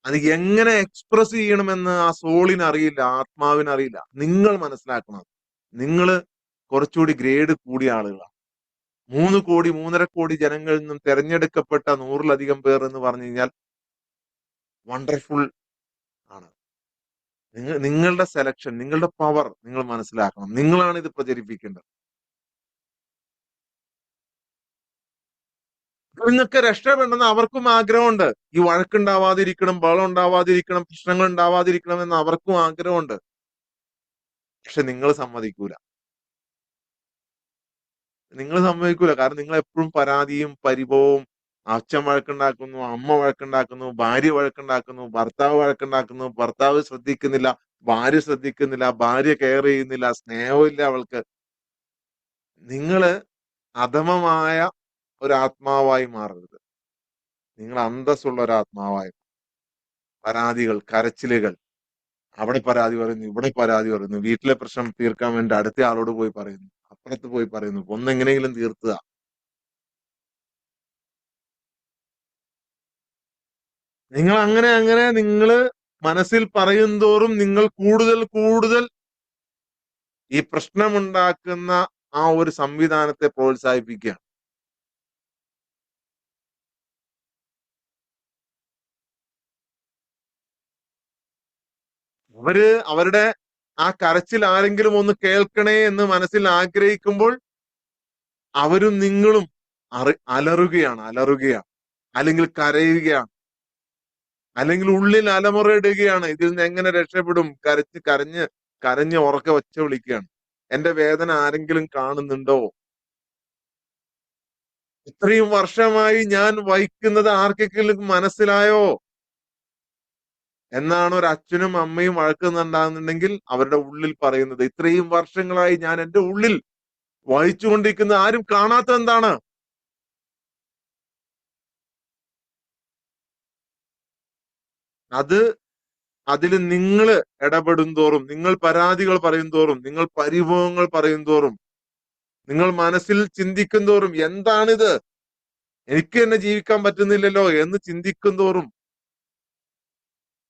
S1: അത് എങ്ങനെ എക്സ്പ്രസ് ചെയ്യണമെന്ന് ആ സോളിന് അറിയില്ല, ആത്മാവിന് അറിയില്ല. നിങ്ങൾ മനസ്സിലാക്കണം. നിങ്ങള് കുറച്ചുകൂടി ഗ്രേഡ് കൂടിയ ആളുകളാണ്. 3 കോടി 3.5 കോടി ജനങ്ങളിൽ നിന്നും തെരഞ്ഞെടുക്കപ്പെട്ട 100-ലധികം പേർ എന്ന് പറഞ്ഞു കഴിഞ്ഞാൽ വണ്ടർഫുൾ ആണ്. നിങ്ങളുടെ സെലക്ഷൻ, നിങ്ങളുടെ പവർ നിങ്ങൾ മനസ്സിലാക്കണം. നിങ്ങളാണ് ഇത് പ്രചരിപ്പിക്കേണ്ടത്. നിങ്ങൾക്ക് രക്ഷപ്പെടണമെന്ന് അവർക്കും ആഗ്രഹമുണ്ട്. ഈ വഴക്കുണ്ടാവാതിരിക്കണം, ബഹളം ഉണ്ടാവാതിരിക്കണം, പ്രശ്നങ്ങൾ ഉണ്ടാവാതിരിക്കണം എന്ന് അവർക്കും ആഗ്രഹമുണ്ട്. പക്ഷെ നിങ്ങൾ സമ്മതിക്കൂല. നിങ്ങൾ സമ്മതിക്കൂല. കാരണം നിങ്ങൾ എപ്പോഴും പരാതിയും പരിഭവവും, അച്ഛൻ വഴക്കുണ്ടാക്കുന്നു, അമ്മ വഴക്കുണ്ടാക്കുന്നു, ഭാര്യ വഴക്കുണ്ടാക്കുന്നു, ഭർത്താവ് വഴക്കുണ്ടാക്കുന്നു, ഭർത്താവ് ശ്രദ്ധിക്കുന്നില്ല, ഭാര്യ ശ്രദ്ധിക്കുന്നില്ല, ഭാര്യ കെയർ ചെയ്യുന്നില്ല, സ്നേഹമില്ല അവൾക്ക്. നിങ്ങള് അധമമായ ഒരു ആത്മാവായി മാറരുത്. നിങ്ങൾ അന്തസ്സുള്ള ഒരു ആത്മാവായി. പരാതികൾ, കരച്ചിലുകൾ, അവിടെ പരാതി പറയുന്നു, ഇവിടെ പരാതി പറയുന്നു, വീട്ടിലെ പ്രശ്നം തീർക്കാൻ വേണ്ടി അടുത്ത ആളോട് പോയി പറയുന്നു, അപ്പുറത്ത് പോയി പറയുന്നു, ഒന്നെങ്ങനെയെങ്കിലും തീർത്തുക. നിങ്ങൾ അങ്ങനെ നിങ്ങള് മനസ്സിൽ പറയും തോറും നിങ്ങൾ കൂടുതൽ കൂടുതൽ ഈ പ്രശ്നമുണ്ടാക്കുന്ന ആ ഒരു സംവിധാനത്തെ പ്രോത്സാഹിപ്പിക്കുകയാണ്. അവരുടെ ആ കരച്ചിൽ ആരെങ്കിലും ഒന്ന് കേൾക്കണേ എന്ന് മനസ്സിൽ ആഗ്രഹിക്കുമ്പോൾ അവരും നിങ്ങളും അലറുകയാണ്, അല്ലെങ്കിൽ കരയുകയാണ്, അല്ലെങ്കിൽ ഉള്ളിൽ അലമുറയിടുകയാണ്. ഇതിൽ നിന്ന് എങ്ങനെ രക്ഷപ്പെടും? കരഞ്ഞ് ഉറക്കെ ഒച്ച വിളിക്കുകയാണ്. എന്റെ വേദന ആരെങ്കിലും കാണുന്നുണ്ടോ? ഇത്രയും വർഷമായി ഞാൻ വഹിക്കുന്നത് ആർക്കെങ്കിലും മനസ്സിലായോ എന്നാണ് ഒരു അച്ഛനും അമ്മയും വഴക്കുന്നുണ്ടാകുന്നുണ്ടെങ്കിൽ അവരുടെ ഉള്ളിൽ പറയുന്നത്. ഇത്രയും വർഷങ്ങളായി ഞാൻ എന്റെ ഉള്ളിൽ വഹിച്ചുകൊണ്ടിരിക്കുന്ന ആരും കാണാത്ത എന്താണ്? അത് അതിൽ നിങ്ങൾ ഇടപെടും തോറും, നിങ്ങൾ പരാതികൾ പറയും തോറും, നിങ്ങൾ പരിഭവങ്ങൾ പറയും തോറും, നിങ്ങൾ മനസ്സിൽ ചിന്തിക്കും തോറും എന്താണിത്, എനിക്ക് തന്നെ ജീവിക്കാൻ പറ്റുന്നില്ലല്ലോ എന്ന് ചിന്തിക്കും തോറും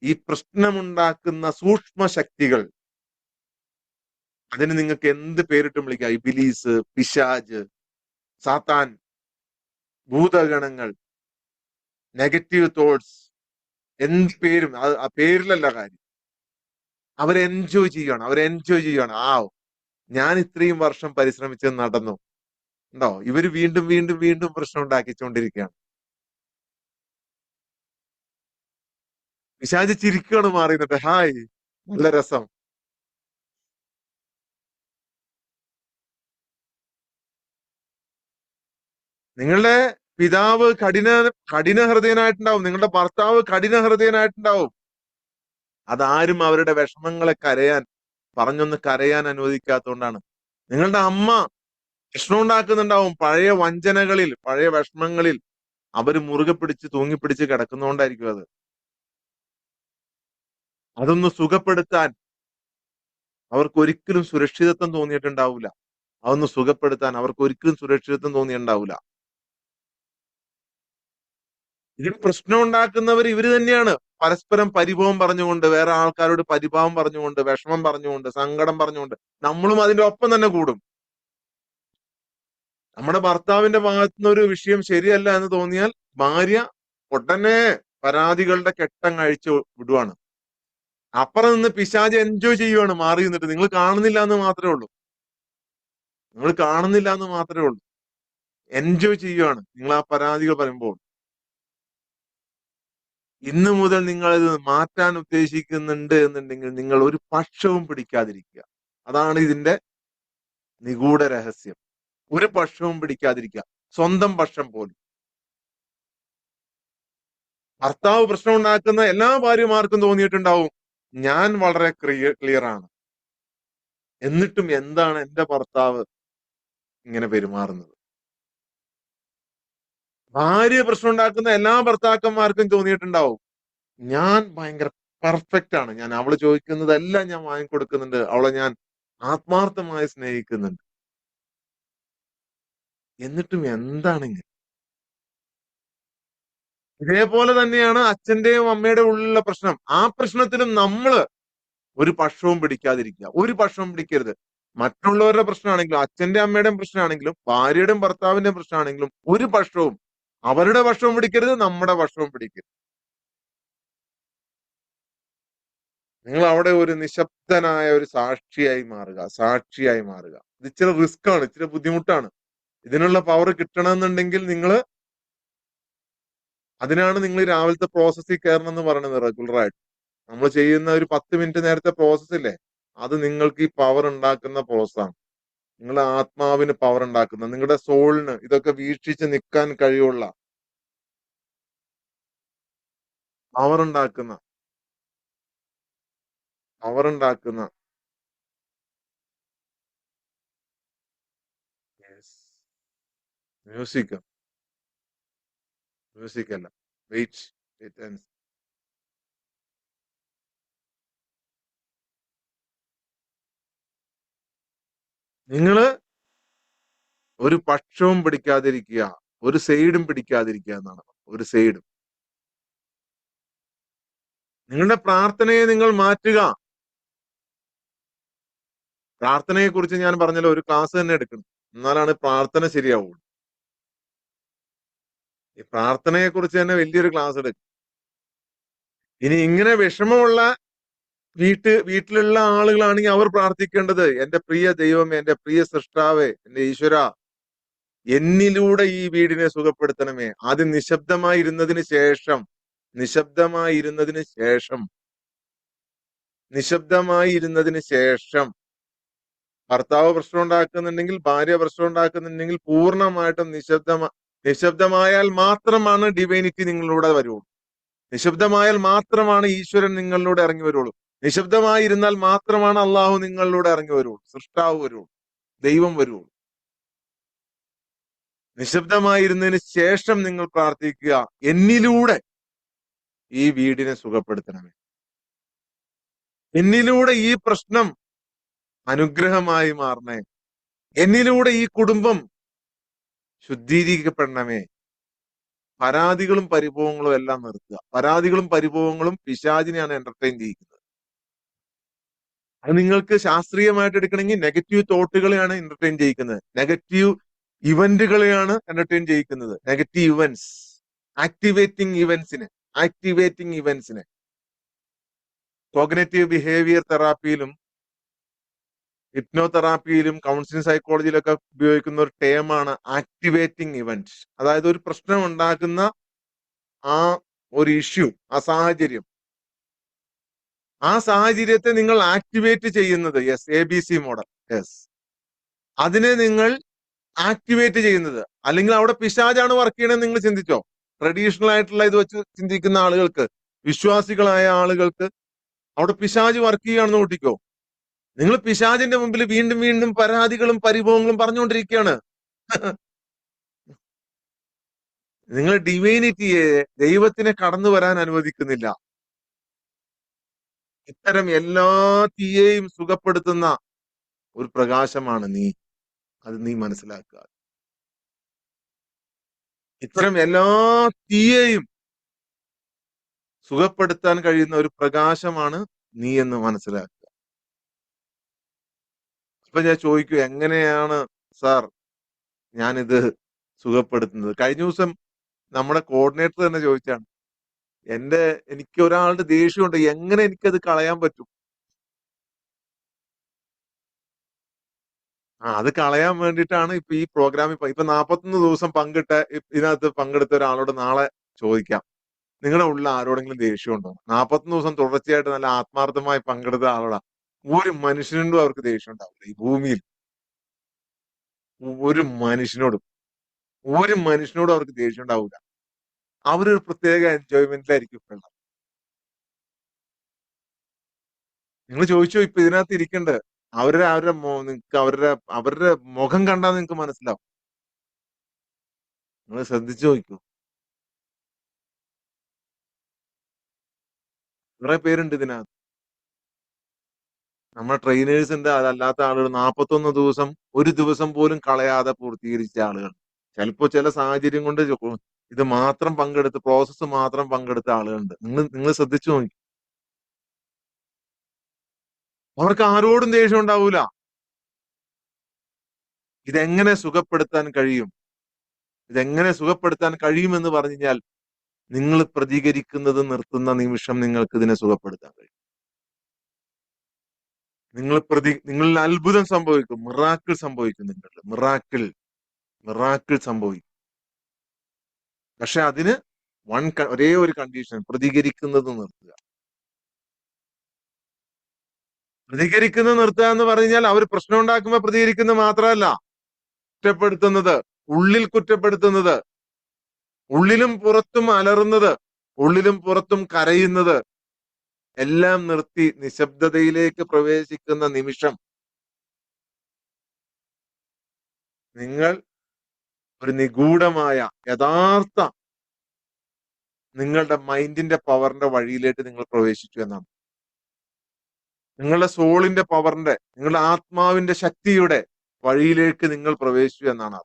S1: ഈ പ്രശ്നമുണ്ടാക്കുന്ന സൂക്ഷ്മ ശക്തികൾ, അതിന് നിങ്ങൾക്ക് എന്ത് പേരിട്ടും വിളിക്കാം. ഇബിലീസ്, പിശാജ്, സാത്താൻ, ഭൂതഗണങ്ങൾ, നെഗറ്റീവ് തോട്ട്സ്, എന്ത് പേരും ആ പേരിലല്ല കാര്യം. അവരെൻജോയ് ചെയ്യാണ്. ഞാൻ ഇത്രയും വർഷം പരിശ്രമിച്ച് നടന്നു. ഉണ്ടോ? ഇവര് വീണ്ടും വീണ്ടും വീണ്ടും പ്രശ്നം ഉണ്ടാക്കിക്കൊണ്ടിരിക്കുകയാണ്. പിശാച് ചിരിക്കുകയാണ് മാറി നിന്നിട്ട്. ഹായ്, നല്ല രസം. നിങ്ങളുടെ പിതാവ് കഠിന ഹൃദയനായിട്ടുണ്ടാവും. നിങ്ങളുടെ ഭർത്താവ് കഠിന ഹൃദയനായിട്ടുണ്ടാവും. അതാരും അവരുടെ വിഷമങ്ങളെ പറഞ്ഞൊന്ന് കരയാൻ അനുവദിക്കാത്തതുകൊണ്ടാണ്. നിങ്ങളുടെ അമ്മ പ്രശ്നം ഉണ്ടാക്കുന്നുണ്ടാവും. പഴയ വഞ്ചനകളിൽ, പഴയ വിഷമങ്ങളിൽ അവര് മുറുകെ പിടിച്ച് തൂങ്ങിപ്പിടിച്ച് കിടക്കുന്നതുകൊണ്ടായിരിക്കും അത്. അതൊന്ന് സുഖപ്പെടുത്താൻ അവർക്ക് ഒരിക്കലും സുരക്ഷിതത്വം തോന്നിയിട്ടുണ്ടാവില്ല. അതൊന്ന് സുഖപ്പെടുത്താൻ അവർക്ക് ഒരിക്കലും സുരക്ഷിതത്വം തോന്നിയിട്ടുണ്ടാവില്ല. ഇതിന് പ്രശ്നം ഉണ്ടാക്കുന്നവർ ഇവര് തന്നെയാണ്. പരസ്പരം പരിഭവം പറഞ്ഞുകൊണ്ട്, വേറെ ആൾക്കാരോട് പരിഭവം പറഞ്ഞുകൊണ്ട്, വിഷമം പറഞ്ഞുകൊണ്ട്, സങ്കടം പറഞ്ഞുകൊണ്ട് നമ്മളും അതിന്റെ ഒപ്പം തന്നെ കൂടും. നമ്മുടെ ഭർത്താവിന്റെ ഭാഗത്തുനിന്ന് ഒരു വിഷയം ശരിയല്ല എന്ന് തോന്നിയാൽ ഭാര്യ ഉടനെ പരാതികളുടെ കെട്ടങ്ങ് അഴിച്ചു വിടുവാണ്. അപ്പുറം നിന്ന് പിശാച് എൻജോയ് ചെയ്യുവാണ് മാറി നിന്നിട്ട്. നിങ്ങൾ കാണുന്നില്ല എന്ന് മാത്രമേ ഉള്ളൂ. നിങ്ങൾ കാണുന്നില്ല എന്ന് മാത്രമേ ഉള്ളൂ. എൻജോയ് ചെയ്യുകയാണ് നിങ്ങൾ ആ പരാതികൾ പറയുമ്പോൾ. ഇന്ന് മുതൽ നിങ്ങൾ ഇത് മാറ്റാൻ ഉദ്ദേശിക്കുന്നുണ്ട് എന്നുണ്ടെങ്കിൽ നിങ്ങൾ ഒരു പക്ഷവും പിടിക്കാതിരിക്കുക. അതാണ് ഇതിന്റെ നിഗൂഢ രഹസ്യം. ഒരു പക്ഷവും പിടിക്കാതിരിക്കുക. സ്വന്തം പക്ഷം പോലും. ഭർത്താവ് പ്രശ്നം ഉണ്ടാക്കുന്ന എല്ലാ ഭാര്യമാർക്കും തോന്നിയിട്ടുണ്ടാവും, ഞാൻ വളരെ ക്ലിയർ ആണ്, എന്നിട്ടും എന്താണ് എന്റെ ഭർത്താവ് ഇങ്ങനെ പെരുമാറുന്നത്. ഭാര്യ പ്രശ്നം ഉണ്ടാക്കുന്ന എല്ലാ ഭർത്താക്കന്മാർക്കും തോന്നിയിട്ടുണ്ടാവും, ഞാൻ ഭയങ്കര പെർഫെക്റ്റ് ആണ്, ഞാൻ അവള് ചോദിക്കുന്നതെല്ലാം ഞാൻ വാങ്ങിക്കൊടുക്കുന്നുണ്ട്, അവളെ ഞാൻ ആത്മാർത്ഥമായി സ്നേഹിക്കുന്നുണ്ട്, എന്നിട്ടും എന്താണ് ഇങ്ങനെ. ഇതേപോലെ തന്നെയാണ് അച്ഛന്റെയും അമ്മയുടെ ഉള്ളിലുള്ള പ്രശ്നം. ആ പ്രശ്നത്തിലും നമ്മള് ഒരു പക്ഷവും പിടിക്കാതിരിക്കുക. ഒരു പക്ഷവും പിടിക്കരുത്. മറ്റുള്ളവരുടെ പ്രശ്നമാണെങ്കിലും അച്ഛന്റെ അമ്മയുടെയും പ്രശ്നമാണെങ്കിലും ഭാര്യയുടെയും ഭർത്താവിന്റെയും പ്രശ്നമാണെങ്കിലും ഒരു പക്ഷവും, അവരുടെ പക്ഷവും പിടിക്കരുത്, നമ്മുടെ പക്ഷവും പിടിക്കരുത്. നിങ്ങൾ അവിടെ ഒരു നിശബ്ദനായ ഒരു സാക്ഷിയായി മാറുക, സാക്ഷിയായി മാറുക. ഇത് ഇച്ചിരി റിസ്ക് ആണ്, ഇച്ചിരി ബുദ്ധിമുട്ടാണ്. ഇതിനുള്ള പവർ കിട്ടണമെന്നുണ്ടെങ്കിൽ അതിനാണ് നിങ്ങൾ രാവിലത്തെ പ്രോസസ്സിൽ കയറണം എന്ന് പറയുന്നത്. റെഗുലർ ആയിട്ട് നമ്മൾ ചെയ്യുന്ന ഒരു 10 മിനിറ്റ് നേരത്തെ പ്രോസസ് ഇല്ലേ, അത് നിങ്ങൾക്ക് ഈ പവർ ഉണ്ടാക്കുന്ന പ്രോസസ്സാണ്. നിങ്ങളുടെ ആത്മാവിന് പവർ ഉണ്ടാക്കുന്ന, നിങ്ങളുടെ സോളിന് ഇതൊക്കെ വീക്ഷിച്ച് നിൽക്കാൻ കഴിവുള്ള പവർ ഉണ്ടാക്കുന്ന പവർ ഉണ്ടാക്കുന്ന മ്യൂസിക് മ്യൂസിക് അല്ല, വെയിറ്റ്. നിങ്ങള് ഒരു പക്ഷവും പിടിക്കാതിരിക്കുക, ഒരു സൈഡും പിടിക്കാതിരിക്കുക എന്നാണ്. ഒരു സൈഡും. നിങ്ങളുടെ പ്രാർത്ഥനയെ നിങ്ങൾ മാറ്റുക. പ്രാർത്ഥനയെ കുറിച്ച് ഞാൻ പറഞ്ഞല്ലോ, ഒരു ക്ലാസ് തന്നെ എടുക്കണം, എന്നാലാണ് പ്രാർത്ഥന ശരിയാവുള്ളൂ. ഈ പ്രാർത്ഥനയെ കുറിച്ച് തന്നെ വലിയൊരു ക്ലാസ് എടുക്കും. ഇനി ഇങ്ങനെ വിഷമമുള്ള വീട്ടിലുള്ള ആളുകളാണെങ്കിൽ അവർ പ്രാർത്ഥിക്കേണ്ടത്, എന്റെ പ്രിയ ദൈവമേ, എന്റെ പ്രിയ സൃഷ്ടാവേ, എന്റെ ഈശ്വര, എന്നിലൂടെ ഈ വീടിനെ സുഖപ്പെടുത്തണമേ. ആദ്യം നിശബ്ദമായിരുന്നതിന് ശേഷം നിശബ്ദമായിരുന്നതിന് ശേഷം നിശബ്ദമായിരുന്നതിന് ശേഷം ഭർത്താവ് പ്രശ്നം ഉണ്ടാക്കുന്നുണ്ടെങ്കിൽ, ഭാര്യ പ്രശ്നം ഉണ്ടാക്കുന്നുണ്ടെങ്കിൽ പൂർണ്ണമായിട്ടും നിശബ്ദമായാൽ മാത്രമാണ് ഡിവൈനിറ്റി നിങ്ങളിലൂടെ വരുള്ളൂ. നിശബ്ദമായാൽ മാത്രമാണ് ഈശ്വരൻ നിങ്ങളിലൂടെ ഇറങ്ങി വരുള്ളൂ. നിശബ്ദമായിരുന്നാൽ മാത്രമാണ് അള്ളാഹു നിങ്ങളിലൂടെ ഇറങ്ങി വരുള്ളൂ, സൃഷ്ടാവ് വരുള്ളൂ, ദൈവം വരുള്ളൂ. നിശബ്ദമായിരുന്നതിന് ശേഷം നിങ്ങൾ പ്രാർത്ഥിക്കുക, എന്നിലൂടെ ഈ വീടിനെ സുഖപ്പെടുത്തണമേ, എന്നിലൂടെ ഈ പ്രശ്നം അനുഗ്രഹമായി മാറണേ, എന്നിലൂടെ ഈ കുടുംബം ശുദ്ധീകരിക്കപ്പെടണമേ. പരാതികളും പരിഭവങ്ങളും എല്ലാം നിർത്തുക. പരാതികളും പരിഭവങ്ങളും പിശാചിനെയാണ് എന്റർടൈൻ ചെയ്യിക്കുന്നത്. അത് നിങ്ങൾക്ക് ശാസ്ത്രീയമായിട്ട് എടുക്കണമെങ്കിൽ നെഗറ്റീവ് തോട്ടുകളെയാണ് എന്റർടൈൻ ചെയ്യിക്കുന്നത്, നെഗറ്റീവ് ഇവന്റുകളെയാണ് എന്റർടൈൻ ചെയ്യിക്കുന്നത്. നെഗറ്റീവ് ഇവന്റ്സ്, ആക്ടിവേറ്റിംഗ് ഇവന്റ്സിനെ കോഗ്നേറ്റീവ് ബിഹേവിയർ തെറാപ്പിയിലും ഹിപ്നോതെറാപ്പിയിലും കൗൺസിലിംഗ് സൈക്കോളജിയിലൊക്കെ ഉപയോഗിക്കുന്ന ഒരു ടേമാണ് ആക്ടിവേറ്റിംഗ് ഇവന്റ്. അതായത് ഒരു പ്രശ്നം ഉണ്ടാക്കുന്ന ആ ഒരു ഇഷ്യൂ, ആ സാഹചര്യത്തെ നിങ്ങൾ ആക്ടിവേറ്റ് ചെയ്യുന്നത്, യെസ്, ABC മോഡൽ, യെസ്, അതിനെ നിങ്ങൾ ആക്ടിവേറ്റ് ചെയ്യുന്നത്. അല്ലെങ്കിൽ അവിടെ പിശാചാണ് വർക്ക് ചെയ്യണമെന്ന് നിങ്ങൾ ചിന്തിച്ചോ? ട്രഡീഷണൽ ആയിട്ടുള്ള ഇത് വെച്ച് ചിന്തിക്കുന്ന ആളുകൾക്ക്, വിശ്വാസികളായ ആളുകൾക്ക് അവിടെ പിശാച് വർക്ക് ചെയ്യുകയാണെന്ന് കൂട്ടിക്കോ. നിങ്ങൾ പിശാചിന്റെ മുമ്പിൽ വീണ്ടും വീണ്ടും പരാതികളും പരിഭവങ്ങളും പറഞ്ഞുകൊണ്ടിരിക്കുകയാണ്. നിങ്ങൾ ഡിവൈനിറ്റിയെ, ദൈവത്തിനെ കടന്നു വരാൻ അനുവദിക്കുന്നില്ല. ഇത്തരം എല്ലാ തീയെയും സുഖപ്പെടുത്തുന്ന ഒരു പ്രകാശമാണ് നീ, അത് നീ മനസ്സിലാക്കുക. ഇത്തരം എല്ലാ തീയെയും സുഖപ്പെടുത്താൻ കഴിയുന്ന ഒരു പ്രകാശമാണ് നീ എന്ന് മനസ്സിലാക്കുക. അപ്പൊ ഞാൻ ചോദിക്കൂ, എങ്ങനെയാണ് സാർ ഞാനിത് സുഖപ്പെടുത്തുന്നത്? കഴിഞ്ഞ ദിവസം നമ്മുടെ കോർഡിനേറ്റർ തന്നെ ചോദിച്ചാണ്, എനിക്ക് ഒരാളുടെ ദേഷ്യമുണ്ട്, എങ്ങനെ എനിക്കത് കളയാൻ പറ്റും? അത് കളയാൻ വേണ്ടിയിട്ടാണ് ഇപ്പൊ ഈ പ്രോഗ്രാമിൽ ഇപ്പൊ 41 ദിവസം ഇതിനകത്ത് പങ്കെടുത്ത ഒരാളോട് നാളെ ചോദിക്കാം, നിങ്ങളുടെ ഉള്ളിൽ ആരോടെങ്കിലും ദേഷ്യമുണ്ടോ? 41 ദിവസം തുടർച്ചയായിട്ട് നല്ല ആത്മാർത്ഥമായി പങ്കെടുത്ത ആളോടാ. ഒരു മനുഷ്യനോടും അവർക്ക് ദേഷ്യം ഉണ്ടാവില്ല ഈ ഭൂമിയിൽ. ഒരു മനുഷ്യനോടും ഒരു മനുഷ്യനോടും അവർക്ക് ദേഷ്യം ഉണ്ടാവില്ല. അവരൊരു പ്രത്യേക എൻജോയ്മെന്റിലായിരിക്കും ഉള്ളത്. നിങ്ങൾ ചോദിച്ചോ, ഇപ്പൊ ഇതിനകത്ത് ഇരിക്കണ്ട് നിങ്ങക്ക് അവരുടെ മുഖം കണ്ടാൽ നിങ്ങൾക്ക് മനസ്സിലാവും. നിങ്ങൾ ശ്രദ്ധിച്ചു നോക്കൂ. കുറെ പേരുണ്ട് ഇതിനകത്ത്. നമ്മുടെ ട്രെയിനേഴ്സ് ഉണ്ട്, അതല്ലാത്ത ആളുകൾ 41 ദിവസം ഒരു ദിവസം പോലും കളയാതെ പൂർത്തീകരിച്ച ആളുകൾ. ചിലപ്പോ ചില സാഹചര്യം കൊണ്ട് ഇത് മാത്രം പങ്കെടുത്ത് പ്രോസസ്സ് മാത്രം പങ്കെടുത്ത ആളുകളുണ്ട്. നിങ്ങൾ ശ്രദ്ധിച്ചു നോക്കി. അവർക്ക് ആരോടും ദേഷ്യം ഉണ്ടാവൂല. ഇതെങ്ങനെ സുഖപ്പെടുത്താൻ കഴിയും? ഇതെങ്ങനെ സുഖപ്പെടുത്താൻ കഴിയുമെന്ന് പറഞ്ഞു കഴിഞ്ഞാൽ, നിങ്ങൾ പ്രതികരിക്കുന്നത് നിർത്തുന്ന നിമിഷം നിങ്ങൾക്ക് ഇതിനെ സുഖപ്പെടുത്താൻ കഴിയും. നിങ്ങളിൽ അത്ഭുതം സംഭവിക്കും, മിറാക്കിൾ സംഭവിക്കും. നിങ്ങളിൽ മിറാക്കിൾ സംഭവിക്കും. പക്ഷെ അതിന് ഒരേ ഒരു കണ്ടീഷൻ, പ്രതികരിക്കുന്നത് നിർത്തുക. പ്രതികരിക്കുന്നത് നിർത്തുക എന്ന് പറഞ്ഞാൽ അവർ പ്രശ്നം ഉണ്ടാക്കുമ്പോൾ പ്രതികരിക്കുന്നത് മാത്രമല്ല, കുറ്റപ്പെടുത്തുന്നത്, ഉള്ളിൽ കുറ്റപ്പെടുത്തുന്നത്, ഉള്ളിലും പുറത്തും അലറുന്നത്, ഉള്ളിലും പുറത്തും കരയുന്നത് എല്ലാം നിർത്തി നിശബ്ദതയിലേക്ക് പ്രവേശിക്കുന്ന നിമിഷം നിങ്ങൾ ഒരു നിഗൂഢമായ യഥാർത്ഥ നിങ്ങളുടെ മൈൻഡിന്റെ പവറിന്റെ വഴിയിലേക്ക് നിങ്ങൾ പ്രവേശിച്ചു എന്നാണ്. നിങ്ങളുടെ സോളിന്റെ പവറിന്റെ, നിങ്ങളുടെ ആത്മാവിന്റെ ശക്തിയുടെ വഴിയിലേക്ക് നിങ്ങൾ പ്രവേശിച്ചു എന്നാണ്.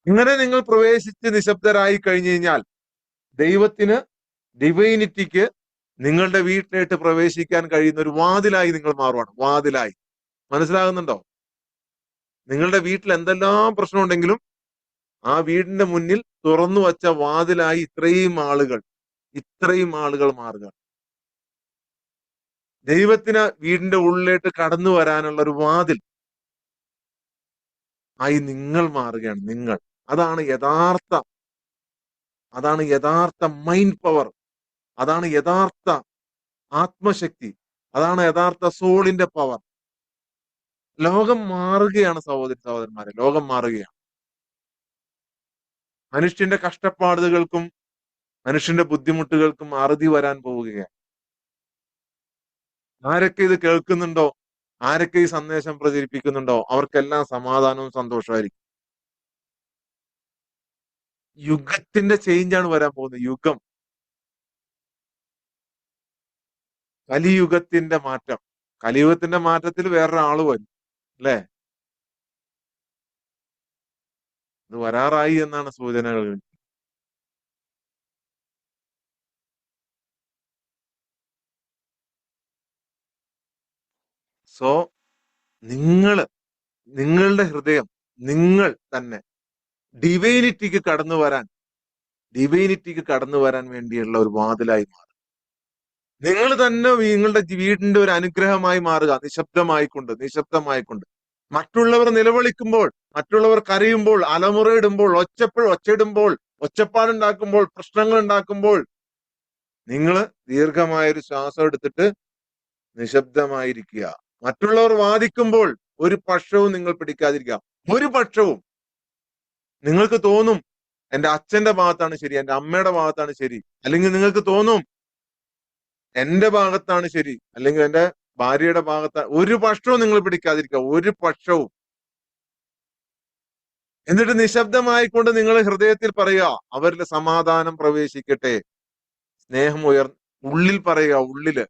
S1: ഇങ്ങനെ നിങ്ങൾ പ്രവേശിച്ച് നിശബ്ദരായി കഴിഞ്ഞു കഴിഞ്ഞാൽ ദൈവത്തിന്, ഡിവൈനിറ്റിക്ക് നിങ്ങളുടെ വീട്ടിലേക്ക് പ്രവേശിക്കാൻ കഴിയുന്ന ഒരു വാതിലായി നിങ്ങൾ മാറുവാണ്. വാതിലായി. മനസ്സിലാകുന്നുണ്ടോ? നിങ്ങളുടെ വീട്ടിൽ എന്തെല്ലാം പ്രശ്നമുണ്ടെങ്കിലും ആ വീടിന്റെ മുന്നിൽ തുറന്നു വച്ച വാതിലായി ഇത്രയും ആളുകൾ മാറുക. ദൈവത്തിന് വീടിന്റെ ഉള്ളിലേക്ക് കടന്നു വരാനുള്ള ഒരു വാതിൽ ആയി നിങ്ങൾ മാറുകയാണ്. നിങ്ങൾ അതാണ് യഥാർത്ഥ മൈൻഡ് പവർ, അതാണ് യഥാർത്ഥ ആത്മശക്തി, അതാണ് യഥാർത്ഥ സോളിന്റെ പവർ. ലോകം മാറുകയാണ് സഹോദരന്മാരെ, ലോകം മാറുകയാണ്. മനുഷ്യന്റെ കഷ്ടപ്പാടുകൾക്കും മനുഷ്യന്റെ ബുദ്ധിമുട്ടുകൾക്കും അറുതി വരാൻ പോവുകയാണ്. ആരൊക്കെ ഇത് കേൾക്കുന്നുണ്ടോ, ആരൊക്കെ ഈ സന്ദേശം പ്രചരിപ്പിക്കുന്നുണ്ടോ, അവർക്കെല്ലാം സമാധാനവും സന്തോഷമായിരിക്കും. യുഗത്തിന്റെ ചേഞ്ചാണ് വരാൻ പോകുന്നത്. യുഗം, കലിയുഗത്തിന്റെ മാറ്റം. കലിയുഗത്തിന്റെ മാറ്റത്തിൽ വേറൊരാള് വരും, അല്ലെ? ഇത് വരാറായി എന്നാണ് സൂചനകൾ. സോ നിങ്ങളുടെ ഹൃദയം, നിങ്ങൾ തന്നെ ഡിവൈനിറ്റിക്ക് കടന്നു വരാൻ വേണ്ടിയുള്ള ഒരു വാതിലായി മാറും. നിങ്ങൾ തന്നെ നിങ്ങളുടെ വീടിന്റെ ഒരു അനുഗ്രഹമായി മാറുക, നിശബ്ദമായിക്കൊണ്ട്. മറ്റുള്ളവർ നിലവിളിക്കുമ്പോൾ, മറ്റുള്ളവർ കരയുമ്പോൾ, അലമുറയിടുമ്പോൾ, ഒച്ചയിടുമ്പോൾ, ഒച്ചപ്പാടുണ്ടാക്കുമ്പോൾ, പ്രശ്നങ്ങൾ ഉണ്ടാക്കുമ്പോൾ നിങ്ങൾ ദീർഘമായൊരു ശ്വാസം എടുത്തിട്ട് നിശബ്ദമായിരിക്കുക. മറ്റുള്ളവർ വാദിക്കുമ്പോൾ ഒരു പക്ഷവും നിങ്ങൾ പിടിക്കാതിരിക്കുക. ഒരു പക്ഷവും. നിങ്ങൾക്ക് തോന്നും എന്റെ അച്ഛന്റെ ഭാഗത്താണ് ശരി, എന്റെ അമ്മയുടെ ഭാഗത്താണ് ശരി, അല്ലെങ്കിൽ നിങ്ങൾക്ക് തോന്നും എന്റെ ഭാഗത്താണ് ശരി, അല്ലെങ്കിൽ എന്റെ ഭാര്യയുടെ ഭാഗത്താണ്. ഒരു പക്ഷവും നിങ്ങൾ പിടിക്കാതിരിക്കുക, ഒരു പക്ഷവും. എന്നിട്ട് നിശബ്ദമായിക്കൊണ്ട് നിങ്ങൾ ഹൃദയത്തിൽ പറയുക, അവരിൽ സമാധാനം പ്രവേശിക്കട്ടെ, സ്നേഹം ഉള്ളിൽ പറയുക, ഉള്ളില്.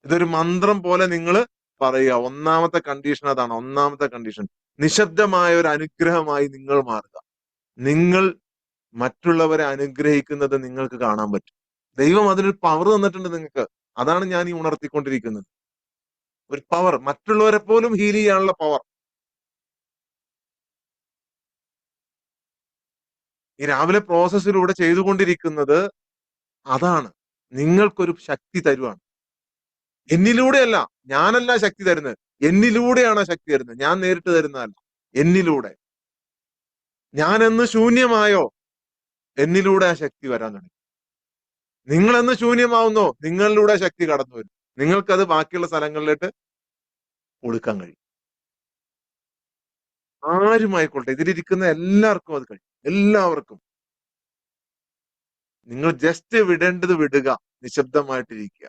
S1: ഇതൊരു മന്ത്രം പോലെ നിങ്ങൾ പറയുക. ഒന്നാമത്തെ കണ്ടീഷൻ അതാണ്. ഒന്നാമത്തെ കണ്ടീഷൻ നിശബ്ദമായ ഒരു അനുഗ്രഹമായി നിങ്ങൾ മാറുക. നിങ്ങൾ മറ്റുള്ളവരെ അനുഗ്രഹിക്കുന്നത് നിങ്ങൾക്ക് കാണാൻ പറ്റും. ദൈവം അതിനൊരു പവർ തന്നിട്ടുണ്ട് നിങ്ങൾക്ക്. അതാണ് ഞാൻ ഈ ഉണർത്തിക്കൊണ്ടിരിക്കുന്നത്. ഒരു പവർ, മറ്റുള്ളവരെ പോലും ഹീൽ ചെയ്യാനുള്ള പവർ. ഈ രാവിലെ പ്രോസസ്സിലൂടെ ചെയ്തുകൊണ്ടിരിക്കുന്നത് അതാണ്. നിങ്ങൾക്കൊരു ശക്തി തരുവാണ്. എന്നിലൂടെയല്ല, ഞാനല്ല ശക്തി തരുന്നത്, എന്നിലൂടെയാണ് ശക്തി തരുന്നത്. ഞാൻ നേരിട്ട് തരുന്നതല്ല, എന്നിലൂടെ. ഞാൻ എന്ന് ശൂന്യമായോ, എന്നിലൂടെ ആ ശക്തി വരാൻ തുടങ്ങി. നിങ്ങൾ എന്ന് ശൂന്യമാവുന്നോ, നിങ്ങളിലൂടെ ശക്തി കടന്നു വരും. നിങ്ങൾക്കത് ബാക്കിയുള്ള സ്ഥലങ്ങളിലേക്ക് കൊടുക്കാൻ കഴിയും. ആരുമായിക്കോട്ടെ, ഇതിലിരിക്കുന്ന എല്ലാവർക്കും അത് കഴിയും, എല്ലാവർക്കും. നിങ്ങൾ ജസ്റ്റ് വിടേണ്ടത് വിടുക, നിശബ്ദമായിട്ടിരിക്കുക.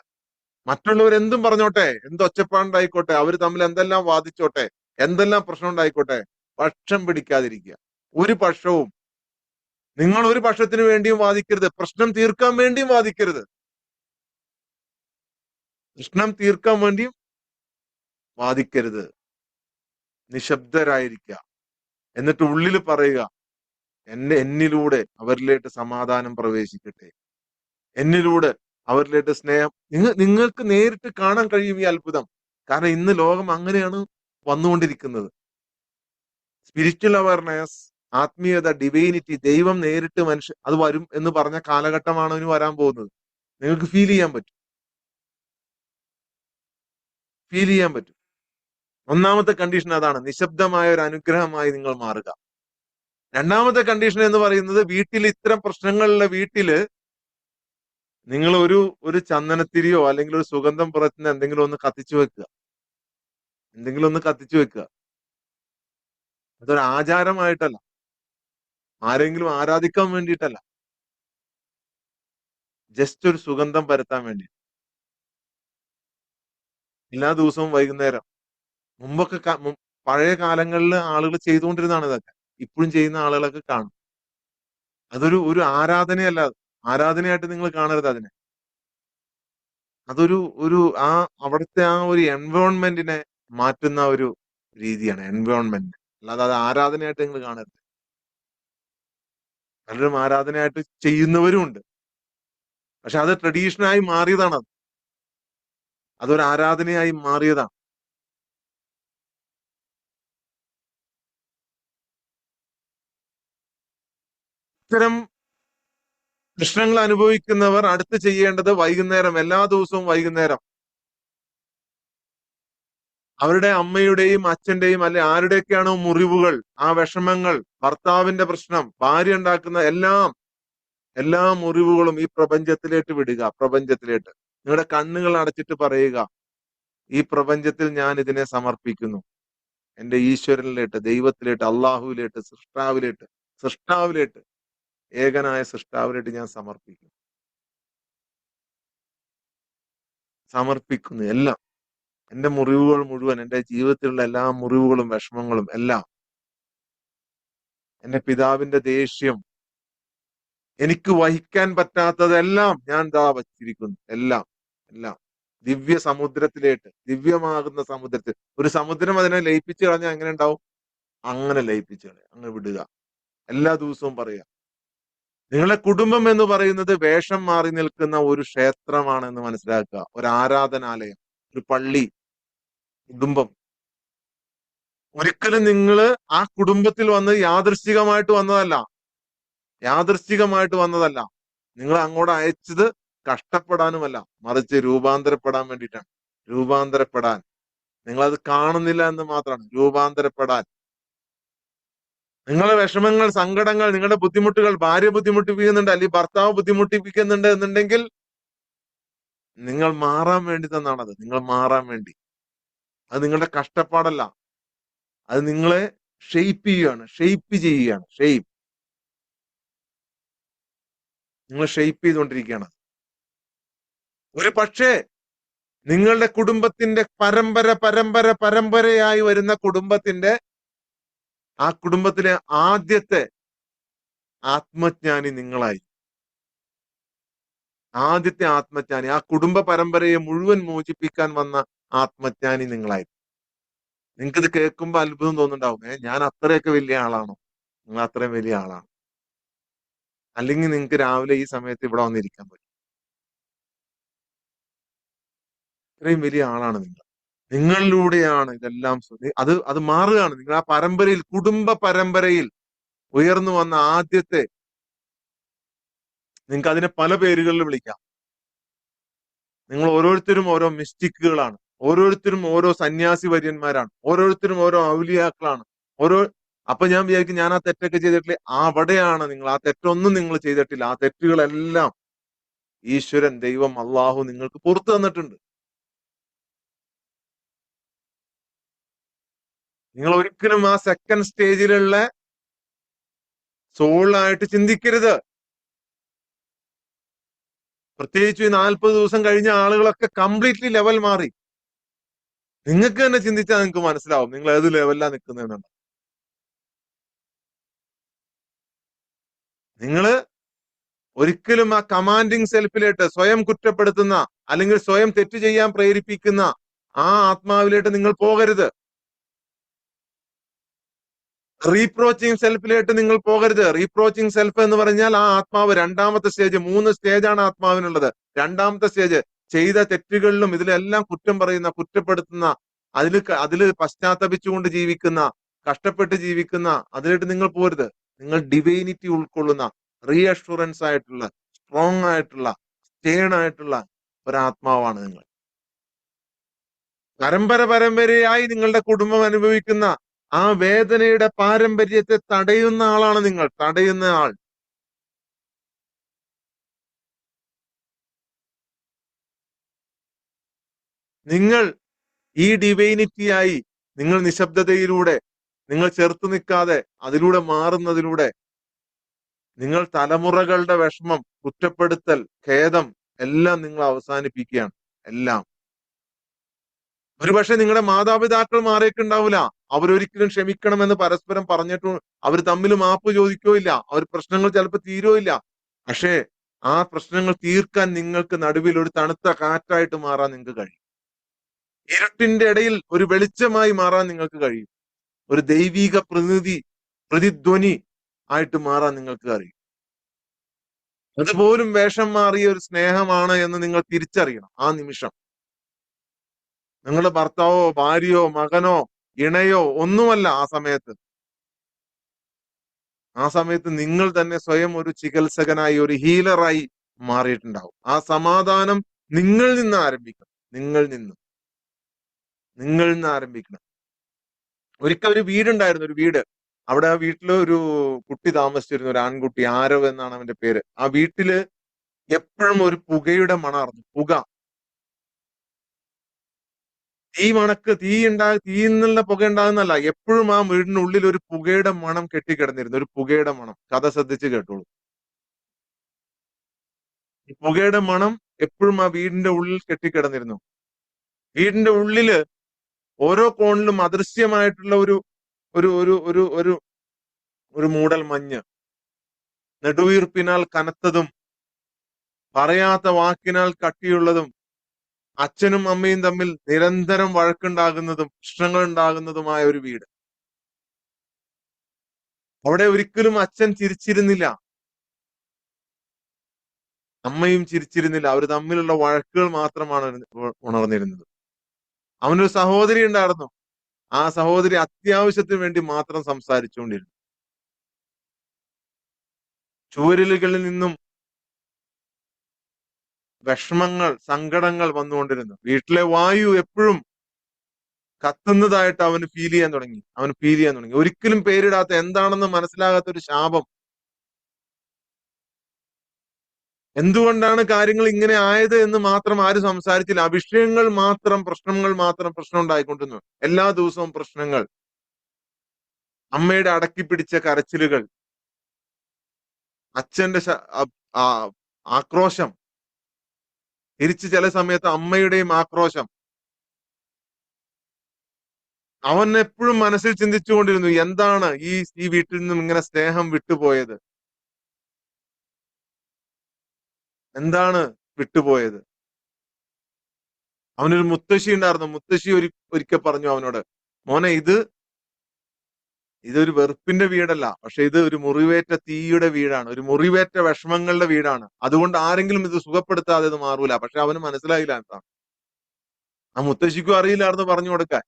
S1: മറ്റുള്ളവർ എന്തും പറഞ്ഞോട്ടെ, എന്ത് ഒച്ചപ്പാടുണ്ടായിക്കോട്ടെ, അവർ തമ്മിൽ എന്തെല്ലാം വാദിച്ചോട്ടെ, എന്തെല്ലാം പ്രശ്നം ഉണ്ടായിക്കോട്ടെ, പക്ഷം പിടിക്കാതിരിക്കുക. ഒരു പക്ഷവും, നിങ്ങൾ ഒരു പക്ഷത്തിന് വേണ്ടിയും വാദിക്കരുത്, പ്രശ്നം തീർക്കാൻ വേണ്ടിയും വാദിക്കരുത്. പ്രശ്നം തീർക്കാൻ വേണ്ടിയും വാദിക്കരുത്. നിശബ്ദരായിരിക്കുക. എന്നിട്ട് ഉള്ളിൽ പറയുക, എന്നിലൂടെ അവരിലേക്ക് സമാധാനം പ്രവേശിക്കട്ടെ, എന്നിലൂടെ അവരിലേക്ക് സ്നേഹം. നിങ്ങൾക്ക് നേരിട്ട് കാണാൻ കഴിയും ഈ അത്ഭുതം. കാരണം ഇന്ന് ലോകം അങ്ങനെയാണ് വന്നുകൊണ്ടിരിക്കുന്നത്. സ്പിരിച്വൽ അവയർനെസ്, ആത്മീയത, ഡിവൈനിറ്റി, ദൈവം നേരിട്ട് അത് വരും എന്ന് പറഞ്ഞ കാലഘട്ടമാണ് ഇനി വരാൻ പോകുന്നത്. നിങ്ങൾക്ക് ഫീൽ ചെയ്യാൻ പറ്റും, ഫീൽ ചെയ്യാൻ പറ്റും. ഒന്നാമത്തെ കണ്ടീഷൻ അതാണ്, നിശബ്ദമായ ഒരു അനുഗ്രഹമായി നിങ്ങൾ മാറുക. രണ്ടാമത്തെ കണ്ടീഷൻ എന്ന് പറയുന്നത്, വീട്ടിൽ ഇത്തരം പ്രശ്നങ്ങളുള്ള വീട്ടില് നിങ്ങൾ ഒരു ചന്ദനത്തിരിയോ അല്ലെങ്കിൽ ഒരു സുഗന്ധം പുറത്തുനിന്ന് എന്തെങ്കിലും ഒന്ന് കത്തിച്ചു വെക്കുക, എന്തെങ്കിലും ഒന്ന് കത്തിച്ചു വെക്കുക. അതൊരു ആചാരമായിട്ടല്ല, ആരെങ്കിലും ആരാധിക്കാൻ വേണ്ടിയിട്ടല്ല, ജസ്റ്റ് ഒരു സുഗന്ധം പരത്താൻ വേണ്ടി. എല്ലാ ദിവസവും വൈകുന്നേരം, മുമ്പൊക്കെ പഴയ കാലങ്ങളിൽ ആളുകൾ ചെയ്തുകൊണ്ടിരുന്നതാണ് ഇതൊക്കെ. ഇപ്പോഴും ചെയ്യുന്ന ആളുകളൊക്കെ കാണും. ഒരു ആരാധനയല്ല, ആരാധനയായിട്ട് നിങ്ങൾ കാണരുത് അതിനെ. അതൊരു ഒരു ആ അവിടുത്തെ ആ ഒരു എൻവയോൺമെന്റിനെ മാറ്റുന്ന ഒരു രീതിയാണ്, എൻവയോൺമെന്റ്. അല്ലാതെ അത് ആരാധനയായിട്ട് നിങ്ങൾ കാണരുത്. പലരും ആരാധനയായിട്ട് ചെയ്യുന്നവരും ഉണ്ട്. പക്ഷെ അത് ട്രഡീഷനായി മാറിയതാണ്, അതൊരു ആരാധനയായി മാറിയതാണ്. ഇത്തരം പ്രശ്നങ്ങൾ അനുഭവിക്കുന്നവർ അടുത്ത് ചെയ്യേണ്ടത് വൈകുന്നേരം, എല്ലാ ദിവസവും വൈകുന്നേരം അവരുടെ അമ്മയുടെയും അച്ഛന്റെയും അല്ലെ ആരുടെയൊക്കെയാണോ മുറിവുകൾ, ആ വിഷമങ്ങൾ, ഭർത്താവിന്റെ പ്രശ്നം, ഭാര്യ ഉണ്ടാക്കുന്ന എല്ലാ മുറിവുകളും ഈ പ്രപഞ്ചത്തിലേക്ക് വിടുക. പ്രപഞ്ചത്തിലേക്ക് നിങ്ങളുടെ കണ്ണുകൾ അടച്ചിട്ട് പറയുക, ഈ പ്രപഞ്ചത്തിൽ ഞാൻ ഇതിനെ സമർപ്പിക്കുന്നു. എന്റെ ഈശ്വരനിലേക്ക്, ദൈവത്തിലേക്ക്, അള്ളാഹുവിലേക്ക്, സൃഷ്ടാവിലേക്ക്, ഏകനായ സൃഷ്ടാവിലേക്ക് ഞാൻ സമർപ്പിക്കുന്നു എല്ലാം. എന്റെ മുറിവുകൾ മുഴുവൻ, എന്റെ ജീവിതത്തിലുള്ള എല്ലാ മുറിവുകളും വിഷമങ്ങളും എല്ലാം, എന്റെ പിതാവിന്റെ ദേഷ്യം, എനിക്ക് വഹിക്കാൻ പറ്റാത്തതെല്ലാം ഞാൻ വച്ചിരിക്കുന്നു. എല്ലാം എല്ലാം ദിവ്യ സമുദ്രത്തിലേക്ക്, ദിവ്യമാകുന്ന സമുദ്രത്തിൽ. ഒരു സമുദ്രം അതിനെ ലയിപ്പിച്ചു കളഞ്ഞാൽ എങ്ങനെ ഉണ്ടാവും? അങ്ങനെ ലയിപ്പിച്ചു കളയാം, അങ്ങനെ വിടുക. എല്ലാ ദിവസവും പറയുക. നിങ്ങളുടെ കുടുംബം എന്ന് പറയുന്നത് വേഷം മാറി നിൽക്കുന്ന ഒരു ക്ഷേത്രമാണെന്ന് മനസ്സിലാക്കുക, ഒരു ആരാധനാലയം, ഒരു പള്ളി. കുടുംബം ഒരിക്കലും നിങ്ങൾ ആ കുടുംബത്തിൽ വന്ന് യാദൃശ്ചികമായിട്ട് വന്നതല്ല. നിങ്ങൾ അങ്ങോട്ട് അയച്ചത് കഷ്ടപ്പെടാനുമല്ല, മറിച്ച് രൂപാന്തരപ്പെടാൻ വേണ്ടിയിട്ടാണ്. രൂപാന്തരപ്പെടാൻ. നിങ്ങളത് കാണുന്നില്ല എന്ന് മാത്രമാണ്. രൂപാന്തരപ്പെടാൻ. നിങ്ങളുടെ വിഷമങ്ങൾ, സങ്കടങ്ങൾ, നിങ്ങളുടെ ബുദ്ധിമുട്ടുകൾ, ഭാര്യ ബുദ്ധിമുട്ടിപ്പിക്കുന്നുണ്ട്, അല്ലെങ്കിൽ ഭർത്താവ് ബുദ്ധിമുട്ടിപ്പിക്കുന്നുണ്ട് എന്നുണ്ടെങ്കിൽ നിങ്ങൾ മാറാൻ വേണ്ടി തന്നാണത്. നിങ്ങൾ മാറാൻ വേണ്ടി. അത് നിങ്ങളുടെ കഷ്ടപ്പാടല്ല, അത് നിങ്ങളെ ഷെയ്പ്പ് ചെയ്യുകയാണ്. നിങ്ങൾ ഷെയ്പ്പ് ചെയ്തുകൊണ്ടിരിക്കുകയാണ്. ഒരു പക്ഷേ നിങ്ങളുടെ കുടുംബത്തിന്റെ പരമ്പരയായി വരുന്ന ആ കുടുംബത്തിലെ ആദ്യത്തെ ആത്മജ്ഞാനി നിങ്ങളായി. ആദ്യത്തെ ആത്മജ്ഞാനി, ആ കുടുംബ പരമ്പരയെ മുഴുവൻ മോചിപ്പിക്കാൻ വന്ന ആത്മജ്ഞാനി നിങ്ങളായി. നിങ്ങൾക്കിത് കേൾക്കുമ്പോൾ അത്ഭുതം തോന്നുന്നുണ്ടാവും, ഞാൻ അത്രയൊക്കെ വലിയ ആളാണോ? നിങ്ങൾ അത്രയും വലിയ ആളാണ്. അല്ലെങ്കിൽ നിങ്ങൾക്ക് രാവിലെ ഈ സമയത്ത് ഇവിടെ വന്നിരിക്കാൻ പറ്റും. ഇത്രയും വലിയ ആളാണ് നിങ്ങൾ. നിങ്ങളിലൂടെയാണ് ഇതെല്ലാം. അത് മാറുകയാണ്. നിങ്ങൾ ആ പരമ്പരയിൽ, കുടുംബ പരമ്പരയിൽ ഉയർന്നു വന്ന ആദ്യത്തെ, നിങ്ങൾക്ക് അതിനെ പല പേരുകളിൽ വിളിക്കാം. നിങ്ങൾ ഓരോരുത്തരും ഓരോ മിസ്റ്റിക്കുകളാണ്. ഓരോരുത്തരും ഓരോ സന്യാസി വര്യന്മാരാണ്. ഓരോരുത്തരും ഓരോ ഔലിയാക്കളാണ്. ഓരോ അപ്പൊ ഞാൻ വിചാരിക്കും ഞാൻ ആ തെറ്റൊക്കെ ചെയ്തിട്ടില്ലേ? അവിടെയാണ് നിങ്ങൾ. ആ തെറ്റൊന്നും നിങ്ങൾ ചെയ്തിട്ടില്ല. ആ തെറ്റുകളെല്ലാം ഈശ്വരൻ, ദൈവം, അള്ളാഹു നിങ്ങൾക്ക് പുറത്തു തന്നിട്ടുണ്ട്. നിങ്ങൾ ഒരിക്കലും ആ സെക്കൻഡ് സ്റ്റേജിലുള്ള സോളായിട്ട് ചിന്തിക്കരുത്. പ്രത്യേകിച്ച് ഈ 40 ദിവസം കഴിഞ്ഞ ആളുകളൊക്കെ കംപ്ലീറ്റ്ലി ലെവൽ മാറി. നിങ്ങൾക്ക് തന്നെ ചിന്തിച്ചാൽ നിങ്ങൾക്ക് മനസ്സിലാവും നിങ്ങൾ ഏത് ലെവലിലാണ് നിൽക്കുന്നതെന്നുണ്ട്. നിങ്ങള് ഒരിക്കലും ആ കമാൻഡിങ് സെൽഫിലേട്ട് സ്വയം കുറ്റപ്പെടുത്തുന്ന അല്ലെങ്കിൽ സ്വയം തെറ്റ് ചെയ്യാൻ പ്രേരിപ്പിക്കുന്ന ആ ആത്മാവിലേട്ട് നിങ്ങൾ പോകരുത്. റീപ്രോച്ചിങ് സെൽഫിലേട്ട് നിങ്ങൾ പോകരുത്. റീപ്രോച്ചിങ് സെൽഫ് എന്ന് പറഞ്ഞാൽ ആ ആത്മാവ് രണ്ടാമത്തെ സ്റ്റേജ്. 3 സ്റ്റേജാണ് ആത്മാവിനുള്ളത്. രണ്ടാമത്തെ സ്റ്റേജ് ചെയ്ത തെറ്റുകളിലും ഇതിലെല്ലാം കുറ്റം പറയുന്ന, കുറ്റപ്പെടുത്തുന്ന, അതില് പശ്ചാത്തപിച്ചുകൊണ്ട് ജീവിക്കുന്ന, കഷ്ടപ്പെട്ട് ജീവിക്കുന്ന അതിലേക്ക് നിങ്ങൾ പോരുത്. നിങ്ങൾ ഡിവൈനിറ്റി ഉൾക്കൊള്ളുന്ന, റീഅഷുറൻസ് ആയിട്ടുള്ള, സ്ട്രോങ് ആയിട്ടുള്ള, സ്റ്റേൺ ആയിട്ടുള്ള ഒരാത്മാവാണ് നിങ്ങൾ. പരമ്പരയായി നിങ്ങളുടെ കുടുംബം അനുഭവിക്കുന്ന ആ വേദനയുടെ പാരമ്പര്യത്തെ തടയുന്ന ആളാണ് നിങ്ങൾ. തടയുന്ന ആൾ. നിങ്ങൾ ഈ ഡിവൈനിറ്റിയായി നിങ്ങൾ നിശബ്ദതയിലൂടെ, നിങ്ങൾ ചെറുത്തു നിൽക്കാതെ അതിലൂടെ മാറുന്നതിലൂടെ നിങ്ങൾ തലമുറകളുടെ വിഷമം, കുറ്റപ്പെടുത്തൽ, ഖേദം എല്ലാം നിങ്ങൾ അവസാനിപ്പിക്കുകയാണ്. എല്ലാം. ഒരുപക്ഷെ നിങ്ങളുടെ മാതാപിതാക്കൾ മാറിയിട്ടുണ്ടാവില്ല. അവരൊരിക്കലും ക്ഷമിക്കണമെന്ന് പരസ്പരം പറഞ്ഞിട്ടും അവർ തമ്മിൽ മാപ്പ് ചോദിക്കോ ഇല്ല. അവർ പ്രശ്നങ്ങൾ ചിലപ്പോൾ തീരോ ഇല്ല. പക്ഷേ ആ പ്രശ്നങ്ങൾ തീർക്കാൻ നിങ്ങൾക്ക് നടുവിൽ ഒരു തണുത്ത കാറ്റായിട്ട് മാറാൻ നിങ്ങൾക്ക് കഴിയും. ഇരുട്ടിന്റെ ഇടയിൽ ഒരു വെളിച്ചമായി മാറാൻ നിങ്ങൾക്ക് കഴിയും. ഒരു ദൈവിക പ്രതിധ്വനി ആയിട്ട് മാറാൻ നിങ്ങൾക്ക് അറിയും. അതുപോലും വേഷം മാറിയ ഒരു സ്നേഹമാണ് എന്ന് നിങ്ങൾ തിരിച്ചറിയണം ആ നിമിഷം. നിങ്ങളുടെ ഭർത്താവോ ഭാര്യയോ മകനോ ഇണയോ ഒന്നുമല്ല ആ സമയത്ത്. ആ സമയത്ത് നിങ്ങൾ തന്നെ സ്വയം ഒരു ചികിത്സകനായി, ഒരു ഹീലറായി മാറിയിട്ടുണ്ടാവും. ആ സമാധാനം നിങ്ങളിൽ നിന്ന് ആരംഭിക്കണം. നിങ്ങളിൽ നിന്ന് ആരംഭിക്കണം. ഒരിക്കൽ ഒരു വീടുണ്ടായിരുന്നു, ഒരു വീട്. അവിടെ ആ വീട്ടില് ഒരു കുട്ടി താമസിച്ചിരുന്നു, ഒരു ആൺകുട്ടി. ആരവ് എന്നാണ് അവന്റെ പേര്. ആ വീട്ടില് എപ്പോഴും ഒരു പുകയുടെ മണമായിരുന്നു. പുക. തീന്നുള്ള പുക ഉണ്ടാകുന്നല്ല. എപ്പോഴും ആ വീടിനുള്ളിൽ ഒരു പുകയുടെ മണം കെട്ടിക്കിടന്നിരുന്നു. ഒരു പുകയുടെ മണം. കഥ ശ്രദ്ധിച്ച് കേട്ടോളൂ. ഈ പുകയുടെ മണം എപ്പോഴും ആ വീടിന്റെ ഉള്ളിൽ കെട്ടിക്കിടന്നിരുന്നു. വീടിന്റെ ഉള്ളില് ഓരോ കോണിലും അദൃശ്യമായിട്ടുള്ള ഒരു ഒരു ഒരു ഒരു ഒരു ഒരു മൂടൽ മഞ്ഞ്, നെടുവീർപ്പിനാൽ കനത്തതും പറയാത്ത വാക്കിനാൽ കട്ടിയുള്ളതും, അച്ഛനും അമ്മയും തമ്മിൽ നിരന്തരം വഴക്കുണ്ടാകുന്നതും പ്രശ്നങ്ങൾ ഉണ്ടാകുന്നതുമായ ഒരു വീട്. അവിടെ ഒരിക്കലും അച്ഛൻ ചിരിച്ചിരുന്നില്ല, അമ്മയും ചിരിച്ചിരുന്നില്ല. അവർ തമ്മിലുള്ള വഴക്കുകൾ മാത്രമാണ് ഉണർന്നിരുന്നത്. അവനൊരു സഹോദരി ഉണ്ടായിരുന്നു. ആ സഹോദരി അത്യാവശ്യത്തിന് വേണ്ടി മാത്രം സംസാരിച്ചുകൊണ്ടിരുന്നു. ചുവരലുകളിൽ നിന്നും വിഷമങ്ങൾ, സങ്കടങ്ങൾ വന്നുകൊണ്ടിരുന്നു. വീട്ടിലെ വായു എപ്പോഴും കത്തുന്നതായിട്ട് അവന് ഫീൽ ചെയ്യാൻ തുടങ്ങി. ഒരിക്കലും പേരിടാത്ത, എന്താണെന്ന് മനസ്സിലാകാത്ത ഒരു ശാപം. എന്തുകൊണ്ടാണ് കാര്യങ്ങൾ ഇങ്ങനെ ആയത് എന്ന് മാത്രം ആരും സംസാരിച്ചില്ല. പ്രശ്നങ്ങൾ മാത്രം പ്രശ്നം ഉണ്ടായിക്കൊണ്ടിരുന്നു. എല്ലാ ദിവസവും പ്രശ്നങ്ങൾ. അമ്മയുടെ അടക്കി പിടിച്ച കരച്ചിലുകൾ, അച്ഛന്റെ ആക്രോശം, തിരിച്ച് ചില സമയത്ത് അമ്മയുടെയും ആക്രോശം. അവൻ എപ്പോഴും മനസ്സിൽ ചിന്തിച്ചുകൊണ്ടിരുന്നു, എന്താണ് ഈ വീട്ടിൽ നിന്നും ഇങ്ങനെ സ്നേഹം വിട്ടുപോയത്? എന്താണ് വിട്ടുപോയത്? അവനൊരു മുത്തശ്ശി ഉണ്ടായിരുന്നു. മുത്തശ്ശി ഒരിക്കൽ പറഞ്ഞു അവനോട്, മോനെ, ഇതൊരു വെറുപ്പിന്റെ വീടല്ല, പക്ഷെ ഇത് ഒരു മുറിവേറ്റ തീയുടെ വീടാണ്, ഒരു മുറിവേറ്റ വിഷമങ്ങളുടെ വീടാണ്. അതുകൊണ്ട് ആരെങ്കിലും ഇത് സുഖപ്പെടുത്താതെ ഇത് മാറൂല. പക്ഷെ അവന് മനസ്സിലായില്ല എന്താണ്. ആ മുത്തശ്ശിക്കും അറിയില്ലായിരുന്നു പറഞ്ഞു കൊടുക്കാൻ.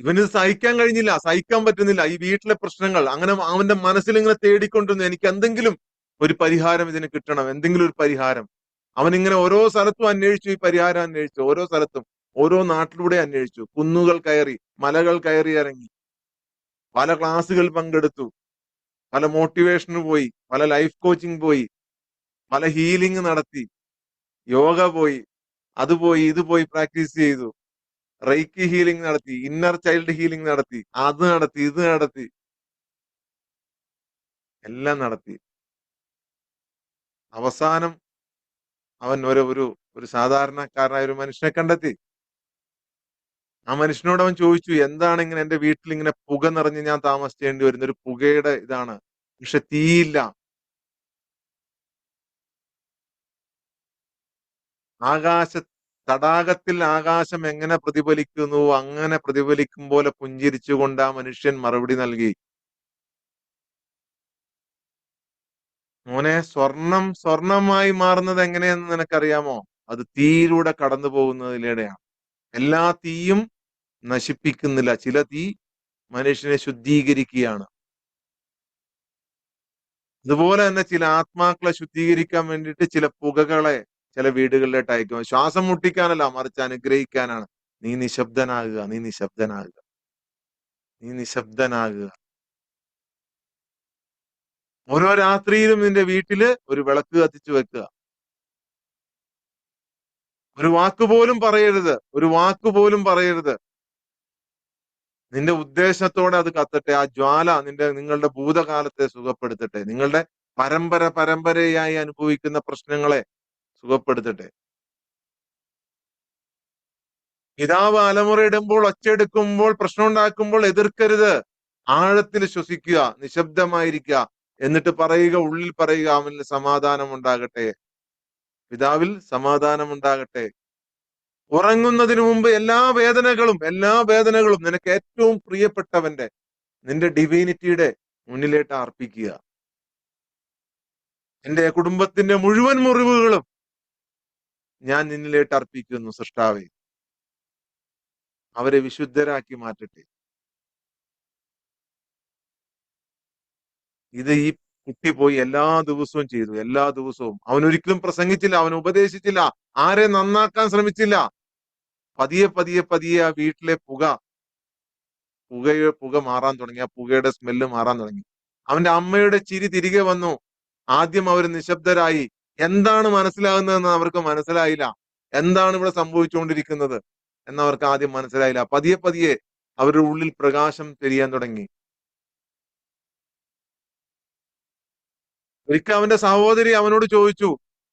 S1: ഇവന് സഹിക്കാൻ കഴിഞ്ഞില്ല, സഹിക്കാൻ പറ്റുന്നില്ല ഈ വീട്ടിലെ പ്രശ്നങ്ങൾ. അങ്ങനെ അവന്റെ മനസ്സിൽ ഇങ്ങനെ തേടിക്കൊണ്ടിരുന്നു, എനിക്ക് എന്തെങ്കിലും ഒരു പരിഹാരം ഇതിന് കിട്ടണം, എന്തെങ്കിലും ഒരു പരിഹാരം. അവൻ ഇങ്ങനെ ഓരോ സ്ഥലത്തും അന്വേഷിച്ചു, ഈ പരിഹാരം അന്വേഷിച്ചു, ഓരോ സ്ഥലത്തും ഓരോ നാട്ടിലൂടെ അന്വേഷിച്ചു, കുന്നുകൾ കയറി, മലകൾ കയറി ഇറങ്ങി, പല ക്ലാസ്സുകൾ പങ്കെടുത്തു, പല മോട്ടിവേഷന് പോയി, പല ലൈഫ് കോച്ചിങ് പോയി, പല ഹീലിംഗ് നടത്തി, യോഗ പോയി, അത് പോയി, ഇത് പോയി പ്രാക്ടീസ് ചെയ്തു, റൈക്കി ഹീലിംഗ് നടത്തി, ഇന്നർ ചൈൽഡ് ഹീലിംഗ് നടത്തി, അത് നടത്തി, ഇത് നടത്തി, എല്ലാം നടത്തി. അവസാനം അവൻ ഒരു ഒരു ഒരു സാധാരണക്കാരനായ ഒരു മനുഷ്യനെ കണ്ടെത്തി. ആ മനുഷ്യനോട് അവൻ ചോദിച്ചു, എന്താണ് ഇങ്ങനെ എന്റെ വീട്ടിൽ ഇങ്ങനെ പുക നിറഞ്ഞ് ഞാൻ താമസിക്കേണ്ടി വരുന്ന ഒരു പുകയുടെ ഇതാണ്, പക്ഷെ തീയില്ല. ആകാശ തടാകത്തിൽ ആകാശം എങ്ങനെ പ്രതിഫലിക്കുന്നു അങ്ങനെ പ്രതിഫലിക്കും പോലെ പുഞ്ചിരിച്ചുകൊണ്ട് ആ മനുഷ്യൻ മറുപടി നൽകി, മോനെ, സ്വർണം സ്വർണമായി മാറുന്നത് എങ്ങനെയെന്ന് നിനക്കറിയാമോ? അത് തീയിലൂടെ കടന്നു പോകുന്നതിലൂടെയാണ്. എല്ലാ തീയും നശിപ്പിക്കുന്നില്ല, ചില തീ മനുഷ്യനെ ശുദ്ധീകരിക്കുകയാണ്. അതുപോലെ തന്നെ ചില ആത്മാക്കളെ ശുദ്ധീകരിക്കാൻ വേണ്ടിയിട്ട് ചില പുകകളെ ചില വീടുകളിലോട്ട് അയക്കും. ശ്വാസം മുട്ടിക്കാനല്ല, മറിച്ച് അനുഗ്രഹിക്കാനാണ്. നീ നിശബ്ദനാകുക, നീ നിശബ്ദനാകുക, നീ നിശബ്ദനാകുക. ഓരോ രാത്രിയിലും നിന്റെ വീട്ടില് ഒരു വിളക്ക് കത്തിച്ചു വെക്കുക. ഒരു വാക്ക് പോലും പറയരുത്, ഒരു വാക്ക് പോലും പറയരുത്. നിന്റെ ഉദ്ദേശത്തോടെ അത് കത്തട്ടെ. ആ ജ്വാല നിങ്ങളുടെ ഭൂതകാലത്തെ സുഖപ്പെടുത്തട്ടെ. നിങ്ങളുടെ പരമ്പരയായി അനുഭവിക്കുന്ന പ്രശ്നങ്ങളെ സുഖപ്പെടുത്തട്ടെ. പിതാവ് അലമുറയിടുമ്പോൾ, ഒച്ചയെടുക്കുമ്പോൾ, പ്രശ്നം ഉണ്ടാക്കുമ്പോൾ എതിർക്കരുത്. ആഴത്തിൽ ശ്വസിക്കുക, നിശബ്ദമായിരിക്കുക, എന്നിട്ട് പറയുക, ഉള്ളിൽ പറയുക, അവനിൽ സമാധാനം ഉണ്ടാകട്ടെ, പിതാവിൽ സമാധാനം ഉണ്ടാകട്ടെ. ഉറങ്ങുന്നതിന് മുമ്പ് എല്ലാ വേദനകളും നിനക്ക് ഏറ്റവും പ്രിയപ്പെട്ടവന്റെ, നിന്റെ ഡിവൈനിറ്റിയുടെ മുന്നിലേട്ട് അർപ്പിക്കുക. എന്റെ കുടുംബത്തിന്റെ മുഴുവൻ മുറിവുകളും ഞാൻ നിന്നിലേട്ട് അർപ്പിക്കുന്നു സൃഷ്ടാവേ. അവരെ വിശുദ്ധരാക്കി മാറ്റട്ടെ. ഇത് ഈ കുട്ടി പോയി എല്ലാ ദിവസവും ചെയ്തു, എല്ലാ ദിവസവും. അവൻ ഒരിക്കലും പ്രസംഗിച്ചില്ല, അവൻ ഉപദേശിച്ചില്ല, ആരെ നന്നാക്കാൻ ശ്രമിച്ചില്ല. പതിയെ പതിയെ പതിയെ ആ വീട്ടിലെ പുക മാറാൻ തുടങ്ങി, ആ പുകയുടെ സ്മെല്ല് മാറാൻ തുടങ്ങി. അവന്റെ അമ്മയുടെ ചിരി തിരികെ വന്നു. ആദ്യം അവർ നിശബ്ദരായി. എന്താണ് മനസ്സിലാകുന്നതെന്ന് അവർക്ക് മനസ്സിലായില്ല. എന്താണ് ഇവിടെ സംഭവിച്ചുകൊണ്ടിരിക്കുന്നത് എന്നവർക്ക് ആദ്യം മനസ്സിലായില്ല. പതിയെ പതിയെ അവരുടെ ഉള്ളിൽ പ്രകാശം തെരിയാൻ തുടങ്ങി. ഒരിക്കൽ അവന്റെ സഹോദരി അവനോട് ചോദിച്ചു,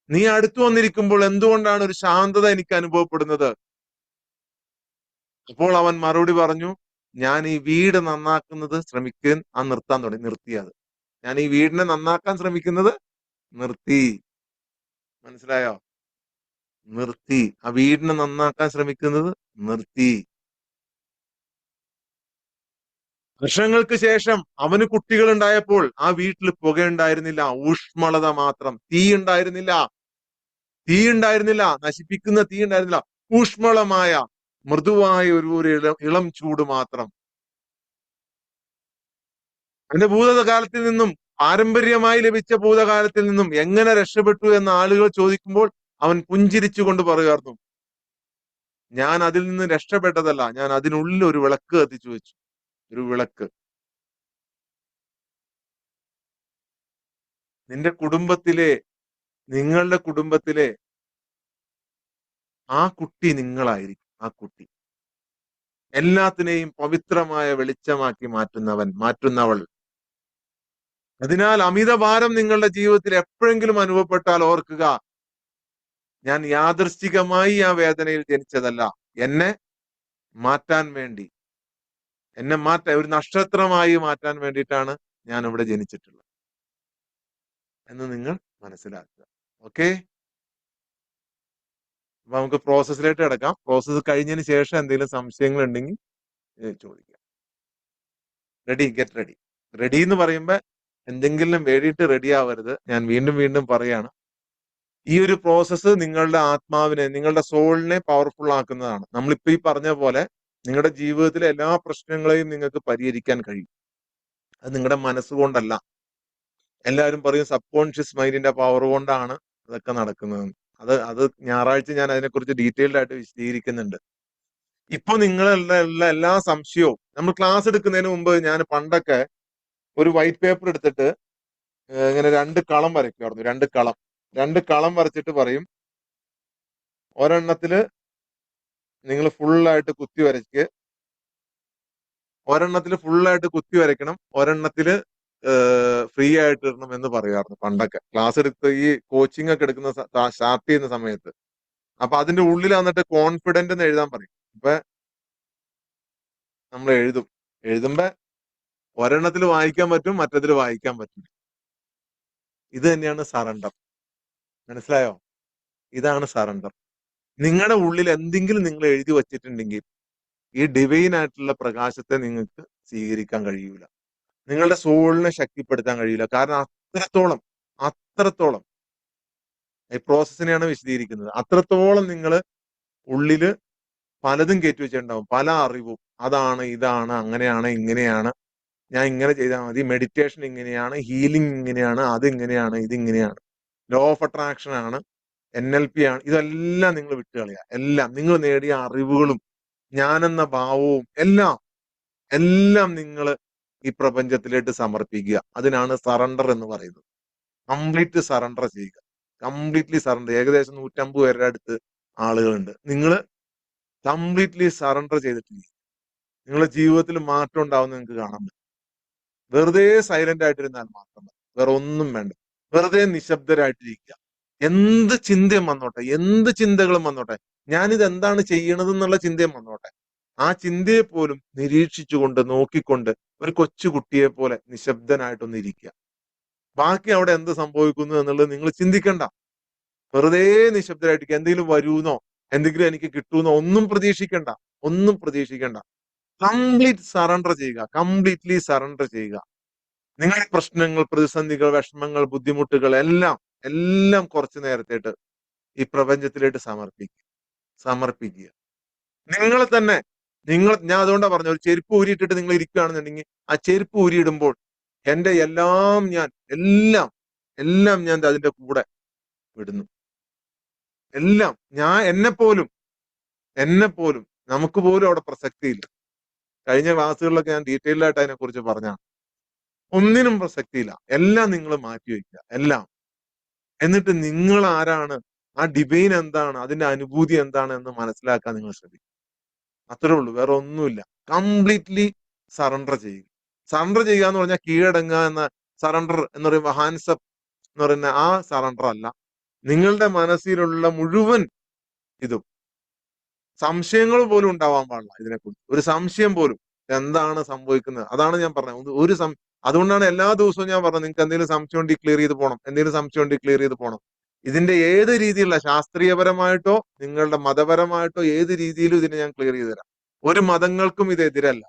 S1: നീ അടുത്തു വന്നിരിക്കുമ്പോൾ എന്തുകൊണ്ടാണ് ഒരു ശാന്തത എനിക്ക് അനുഭവപ്പെടുന്നത്? അപ്പോൾ അവൻ മറുപടി പറഞ്ഞു, ഞാൻ ഈ വീട് നന്നാക്കുന്നത് ശ്രമിക്കാൻ നിർത്താൻ തുടങ്ങി, നിർത്തിയത്. ഞാൻ ഈ വീടിനെ നന്നാക്കാൻ ശ്രമിക്കുന്നത് നിർത്തി. മനസ്സിലായോ? നിർത്തി. ആ വീടിനെ നന്നാക്കാൻ ശ്രമിക്കുന്നത് നിർത്തി. വർഷങ്ങൾക്ക് ശേഷം അവന് കുട്ടികൾ ഉണ്ടായപ്പോൾ ആ വീട്ടിൽ പുകയുണ്ടായിരുന്നില്ല, ഊഷ്മളത മാത്രം. തീ ഉണ്ടായിരുന്നില്ല, നശിപ്പിക്കുന്ന തീ ഉണ്ടായിരുന്നില്ല. ഊഷ്മളമായ മൃദുവായ ഒരു ഇളം ചൂട് മാത്രം. അവന്റെ ഭൂതകാലത്തിൽ നിന്നും, പാരമ്പര്യമായി ലഭിച്ച ഭൂതകാലത്തിൽ നിന്നും എങ്ങനെ രക്ഷപ്പെട്ടു എന്ന് ആളുകൾ ചോദിക്കുമ്പോൾ അവൻ പുഞ്ചിരിച്ചുകൊണ്ട് പറയുമായിരുന്നു, ഞാൻ അതിൽ നിന്ന് രക്ഷപ്പെട്ടതല്ല, ഞാൻ അതിനുള്ളിൽ ഒരു വിളക്ക് കത്തിച്ചു വെച്ചു. ഒരു വിളക്ക്. നിങ്ങളുടെ കുടുംബത്തിലെ ആ കുട്ടി നിങ്ങളായിരിക്കും. ആ കുട്ടി എല്ലാത്തിനെയും പവിത്രമായ വെളിച്ചമാക്കി മാറ്റുന്നവൾ. അതിനാൽ അമിതഭാരം നിങ്ങളുടെ ജീവിതത്തിൽ എപ്പോഴെങ്കിലും അനുഭവപ്പെട്ടാൽ ഓർക്കുക, ഞാൻ യാദൃശ്ചികമായി ആ വേദനയിൽ ജനിച്ചതല്ല. എന്നെ മാറ്റാൻ വേണ്ടി, ഒരു നക്ഷത്രമായി മാറ്റാൻ വേണ്ടിയിട്ടാണ് ഞാൻ ഇവിടെ ജനിച്ചിട്ടുള്ളത് എന്ന് നിങ്ങൾ മനസ്സിലാക്കുക. ഓക്കെ, അപ്പൊ നമുക്ക് പ്രോസസ്സിലേക്ക് കിടക്കാം. പ്രോസസ്സ് കഴിഞ്ഞതിന് ശേഷം എന്തെങ്കിലും സംശയങ്ങൾ ഉണ്ടെങ്കിൽ ചോദിക്കാം. Get ready. റെഡി എന്ന് പറയുമ്പോ എന്തെങ്കിലും വേണ്ടിയിട്ട് റെഡി ആവരുത്. ഞാൻ വീണ്ടും വീണ്ടും പറയാണ്, ഈ ഒരു പ്രോസസ്സ് നിങ്ങളുടെ ആത്മാവിനെ, നിങ്ങളുടെ സോളിനെ പവർഫുൾ ആക്കുന്നതാണ്. നമ്മളിപ്പോ ഈ പറഞ്ഞ പോലെ നിങ്ങളുടെ ജീവിതത്തിലെ എല്ലാ പ്രശ്നങ്ങളെയും നിങ്ങൾക്ക് പരിഹരിക്കാൻ കഴിയും. അത് നിങ്ങളുടെ മനസ്സുകൊണ്ടല്ല. എല്ലാവരും പറയും സബ് കോൺഷ്യസ് മൈൻഡിന്റെ പവർ കൊണ്ടാണ് അതൊക്കെ നടക്കുന്നത്. അത് ഞായറാഴ്ച ഞാൻ അതിനെക്കുറിച്ച് ഡീറ്റെയിൽഡ് ആയിട്ട് വിശദീകരിക്കുന്നുണ്ട്. ഇപ്പൊ നിങ്ങളുടെ എല്ലാ സംശയവും നമ്മൾ ക്ലാസ് എടുക്കുന്നതിന് മുമ്പ് ഞാൻ പണ്ടൊക്കെ ഒരു വൈറ്റ് പേപ്പർ എടുത്തിട്ട് ഇങ്ങനെ 2 കളം വരയ്ക്കുമായിരുന്നു. 2 കളം വരച്ചിട്ട് പറയും, ഒരെണ്ണത്തില് നിങ്ങൾ ഫുള്ളായിട്ട് കുത്തി വരയ്ക്ക്, ഒരെണ്ണത്തില് ഫുള്ളായിട്ട് കുത്തി വരയ്ക്കണം, ഒരെണ്ണത്തില് ഫ്രീ ആയിട്ട് ഇടണം എന്ന് പറയുമായിരുന്നു പണ്ടൊക്കെ. ക്ലാസ് എടുത്ത് ഈ കോച്ചിങ് ഒക്കെ എടുക്കുന്ന സ്റ്റാർട്ട് ചെയ്യുന്ന സമയത്ത്. അപ്പൊ അതിന്റെ ഉള്ളിൽ വന്നിട്ട് കോൺഫിഡന്റ് എന്ന് എഴുതാൻ പറയും. അപ്പൊ നമ്മൾ എഴുതുമ്പോ ഒരെണ്ണത്തിൽ വായിക്കാൻ പറ്റും, മറ്റതിൽ വായിക്കാൻ പറ്റും. ഇത് തന്നെയാണ് സറണ്ടർ. മനസ്സിലായോ? ഇതാണ് സറണ്ടർ. നിങ്ങളുടെ ഉള്ളിൽ എന്തെങ്കിലും നിങ്ങൾ എഴുതി വച്ചിട്ടുണ്ടെങ്കിൽ ഈ ഡിവൈൻ ആയിട്ടുള്ള പ്രകാശത്തെ നിങ്ങൾക്ക് സ്വീകരിക്കാൻ കഴിയൂല. നിങ്ങളുടെ സോളിനെ ശക്തിപ്പെടുത്താൻ കഴിയില്ല. കാരണം അത്രത്തോളം ഈ പ്രോസസ്സിനെയാണ് വിശദീകരിക്കുന്നത്. അത്രത്തോളം നിങ്ങൾ ഉള്ളില് പലതും കയറ്റി വെച്ചിട്ടുണ്ടാവും. പല അറിവും. അതാണ്, ഇതാണ്, അങ്ങനെയാണ്, ഇങ്ങനെയാണ്, ഞാൻ ഇങ്ങനെ ചെയ്താൽ മതി, മെഡിറ്റേഷൻ ഇങ്ങനെയാണ്, ഹീലിംഗ് ഇങ്ങനെയാണ്, അത് ഇങ്ങനെയാണ്, ഇതിങ്ങനെയാണ്, ലോ ഓഫ് അട്രാക്ഷൻ ആണ്, NLP ആണ്. ഇതെല്ലാം നിങ്ങൾ വിട്ടുകളയുക. എല്ലാം നിങ്ങൾ നേടിയ അറിവുകളും ഞാനെന്ന ഭാവവും എല്ലാം നിങ്ങൾ ഈ പ്രപഞ്ചത്തിലേക്ക് സമർപ്പിക്കുക. അതിനാണ് സറണ്ടർ എന്ന് പറയുന്നത്. കംപ്ലീറ്റ് സറണ്ടർ ചെയ്യുക. Completely surrender. ഏകദേശം 150 പേരുടെ അടുത്ത് ആളുകളുണ്ട്. നിങ്ങൾ കംപ്ലീറ്റ്ലി സറണ്ടർ ചെയ്തിട്ടില്ല, നിങ്ങളുടെ ജീവിതത്തിൽ മാറ്റം ഉണ്ടാവും നിങ്ങൾക്ക് കാണാൻ പറ്റും. വെറുതെ സൈലന്റ് ആയിട്ടിരുന്നാൽ മാത്രം മതി. വേറെ ഒന്നും വേണ്ട. വെറുതെ നിശബ്ദരായിട്ടിരിക്കുക. എന്ത് ചിന്തയും വന്നോട്ടെ, എന്ത് ചിന്തകളും വന്നോട്ടെ, ഞാനിത് എന്താണ് ചെയ്യണത് എന്നുള്ള ചിന്തയും വന്നോട്ടെ, ആ ചിന്തയെ പോലും നിരീക്ഷിച്ചുകൊണ്ട് നോക്കിക്കൊണ്ട് ഒരു കൊച്ചുകുട്ടിയെ പോലെ നിശബ്ദനായിട്ടൊന്ന് ഇരിക്കുക. ബാക്കി അവിടെ എന്ത് സംഭവിക്കുന്നു എന്നുള്ളത് നിങ്ങൾ ചിന്തിക്കണ്ട. വെറുതെ നിശബ്ദരായിട്ടിരിക്കുക. എന്തെങ്കിലും വരൂന്നോ, എന്തെങ്കിലും എനിക്ക് കിട്ടൂന്നോ ഒന്നും പ്രതീക്ഷിക്കണ്ട. കംപ്ലീറ്റ് സറണ്ടർ ചെയ്യുക. കംപ്ലീറ്റ്ലി സറണ്ടർ ചെയ്യുക. നിങ്ങളുടെ പ്രശ്നങ്ങൾ, പ്രതിസന്ധികൾ, വിഷമങ്ങൾ, ബുദ്ധിമുട്ടുകൾ എല്ലാം കുറച്ചു നേരത്തേട്ട് ഈ പ്രപഞ്ചത്തിലേക്ക് സമർപ്പിക്കുക. നിങ്ങളെ തന്നെ ഞാൻ അതുകൊണ്ടാ പറഞ്ഞു, ഒരു ചെരുപ്പ് ഊരിയിട്ടിട്ട് നിങ്ങൾ ഇരിക്കുകയാണെന്നുണ്ടെങ്കിൽ ആ ചെരുപ്പ് ഊരിയിടുമ്പോൾ എന്റെ എല്ലാം ഞാൻ അതിന്റെ കൂടെ വിടുന്നു. എല്ലാം ഞാൻ എന്നെ പോലും നമുക്ക് പോലും അവിടെ പ്രസക്തിയില്ല. കഴിഞ്ഞ ക്ലാസ്സുകളിലൊക്കെ ഞാൻ ഡീറ്റെയിൽഡ് ആയിട്ട് അതിനെക്കുറിച്ച് പറഞ്ഞാണ്. ഒന്നിനും പ്രസക്തിയില്ല. എല്ലാം നിങ്ങൾ മാറ്റിവെക്കുക. എല്ലാം. എന്നിട്ട് നിങ്ങൾ ആരാണ്, ആ ഡിവൈൻ എന്താണ്, അതിന്റെ അനുഭൂതി എന്താണ് എന്ന് മനസ്സിലാക്കാൻ നിങ്ങൾ ശ്രമിക്കുക. അത്രേ ഉള്ളൂ. വേറെ ഒന്നുമില്ല. കംപ്ലീറ്റ്ലി സറണ്ടർ ചെയ്യുക. സറണ്ടർ ചെയ്യുക എന്ന് പറഞ്ഞാൽ കീഴടങ്ങുക എന്ന സറണ്ടർ എന്ന് പറയുമ്പോൾ ഹാൻഡ്സപ്പ് എന്ന് പറയുന്ന ആ സറണ്ടർ അല്ല. നിങ്ങളുടെ മനസ്സിലുള്ള മുഴുവൻ ഇതും, സംശയങ്ങൾ പോലും ഉണ്ടാവാൻ പാടില്ല ഇതിനെക്കുറിച്ച്. ഒരു സംശയം പോലും എന്താണ് സംഭവിക്കുന്നത്, അതാണ് ഞാൻ പറഞ്ഞത്. അതുകൊണ്ടാണ് എല്ലാ ദിവസവും ഞാൻ പറഞ്ഞത്, നിങ്ങൾക്ക് എന്തെങ്കിലും സംശയം ഉണ്ടെങ്കിൽ ക്ലിയർ ചെയ്ത് പോകണം. ഇതിന്റെ ഏത് രീതിയിലുള്ള ശാസ്ത്രീയപരമായിട്ടോ നിങ്ങളുടെ മതപരമായിട്ടോ ഏത് രീതിയിലും ഇതിനെ ഞാൻ ക്ലിയർ ചെയ്ത് തരാം. ഒരു മതങ്ങൾക്കും ഇത് എതിരല്ല.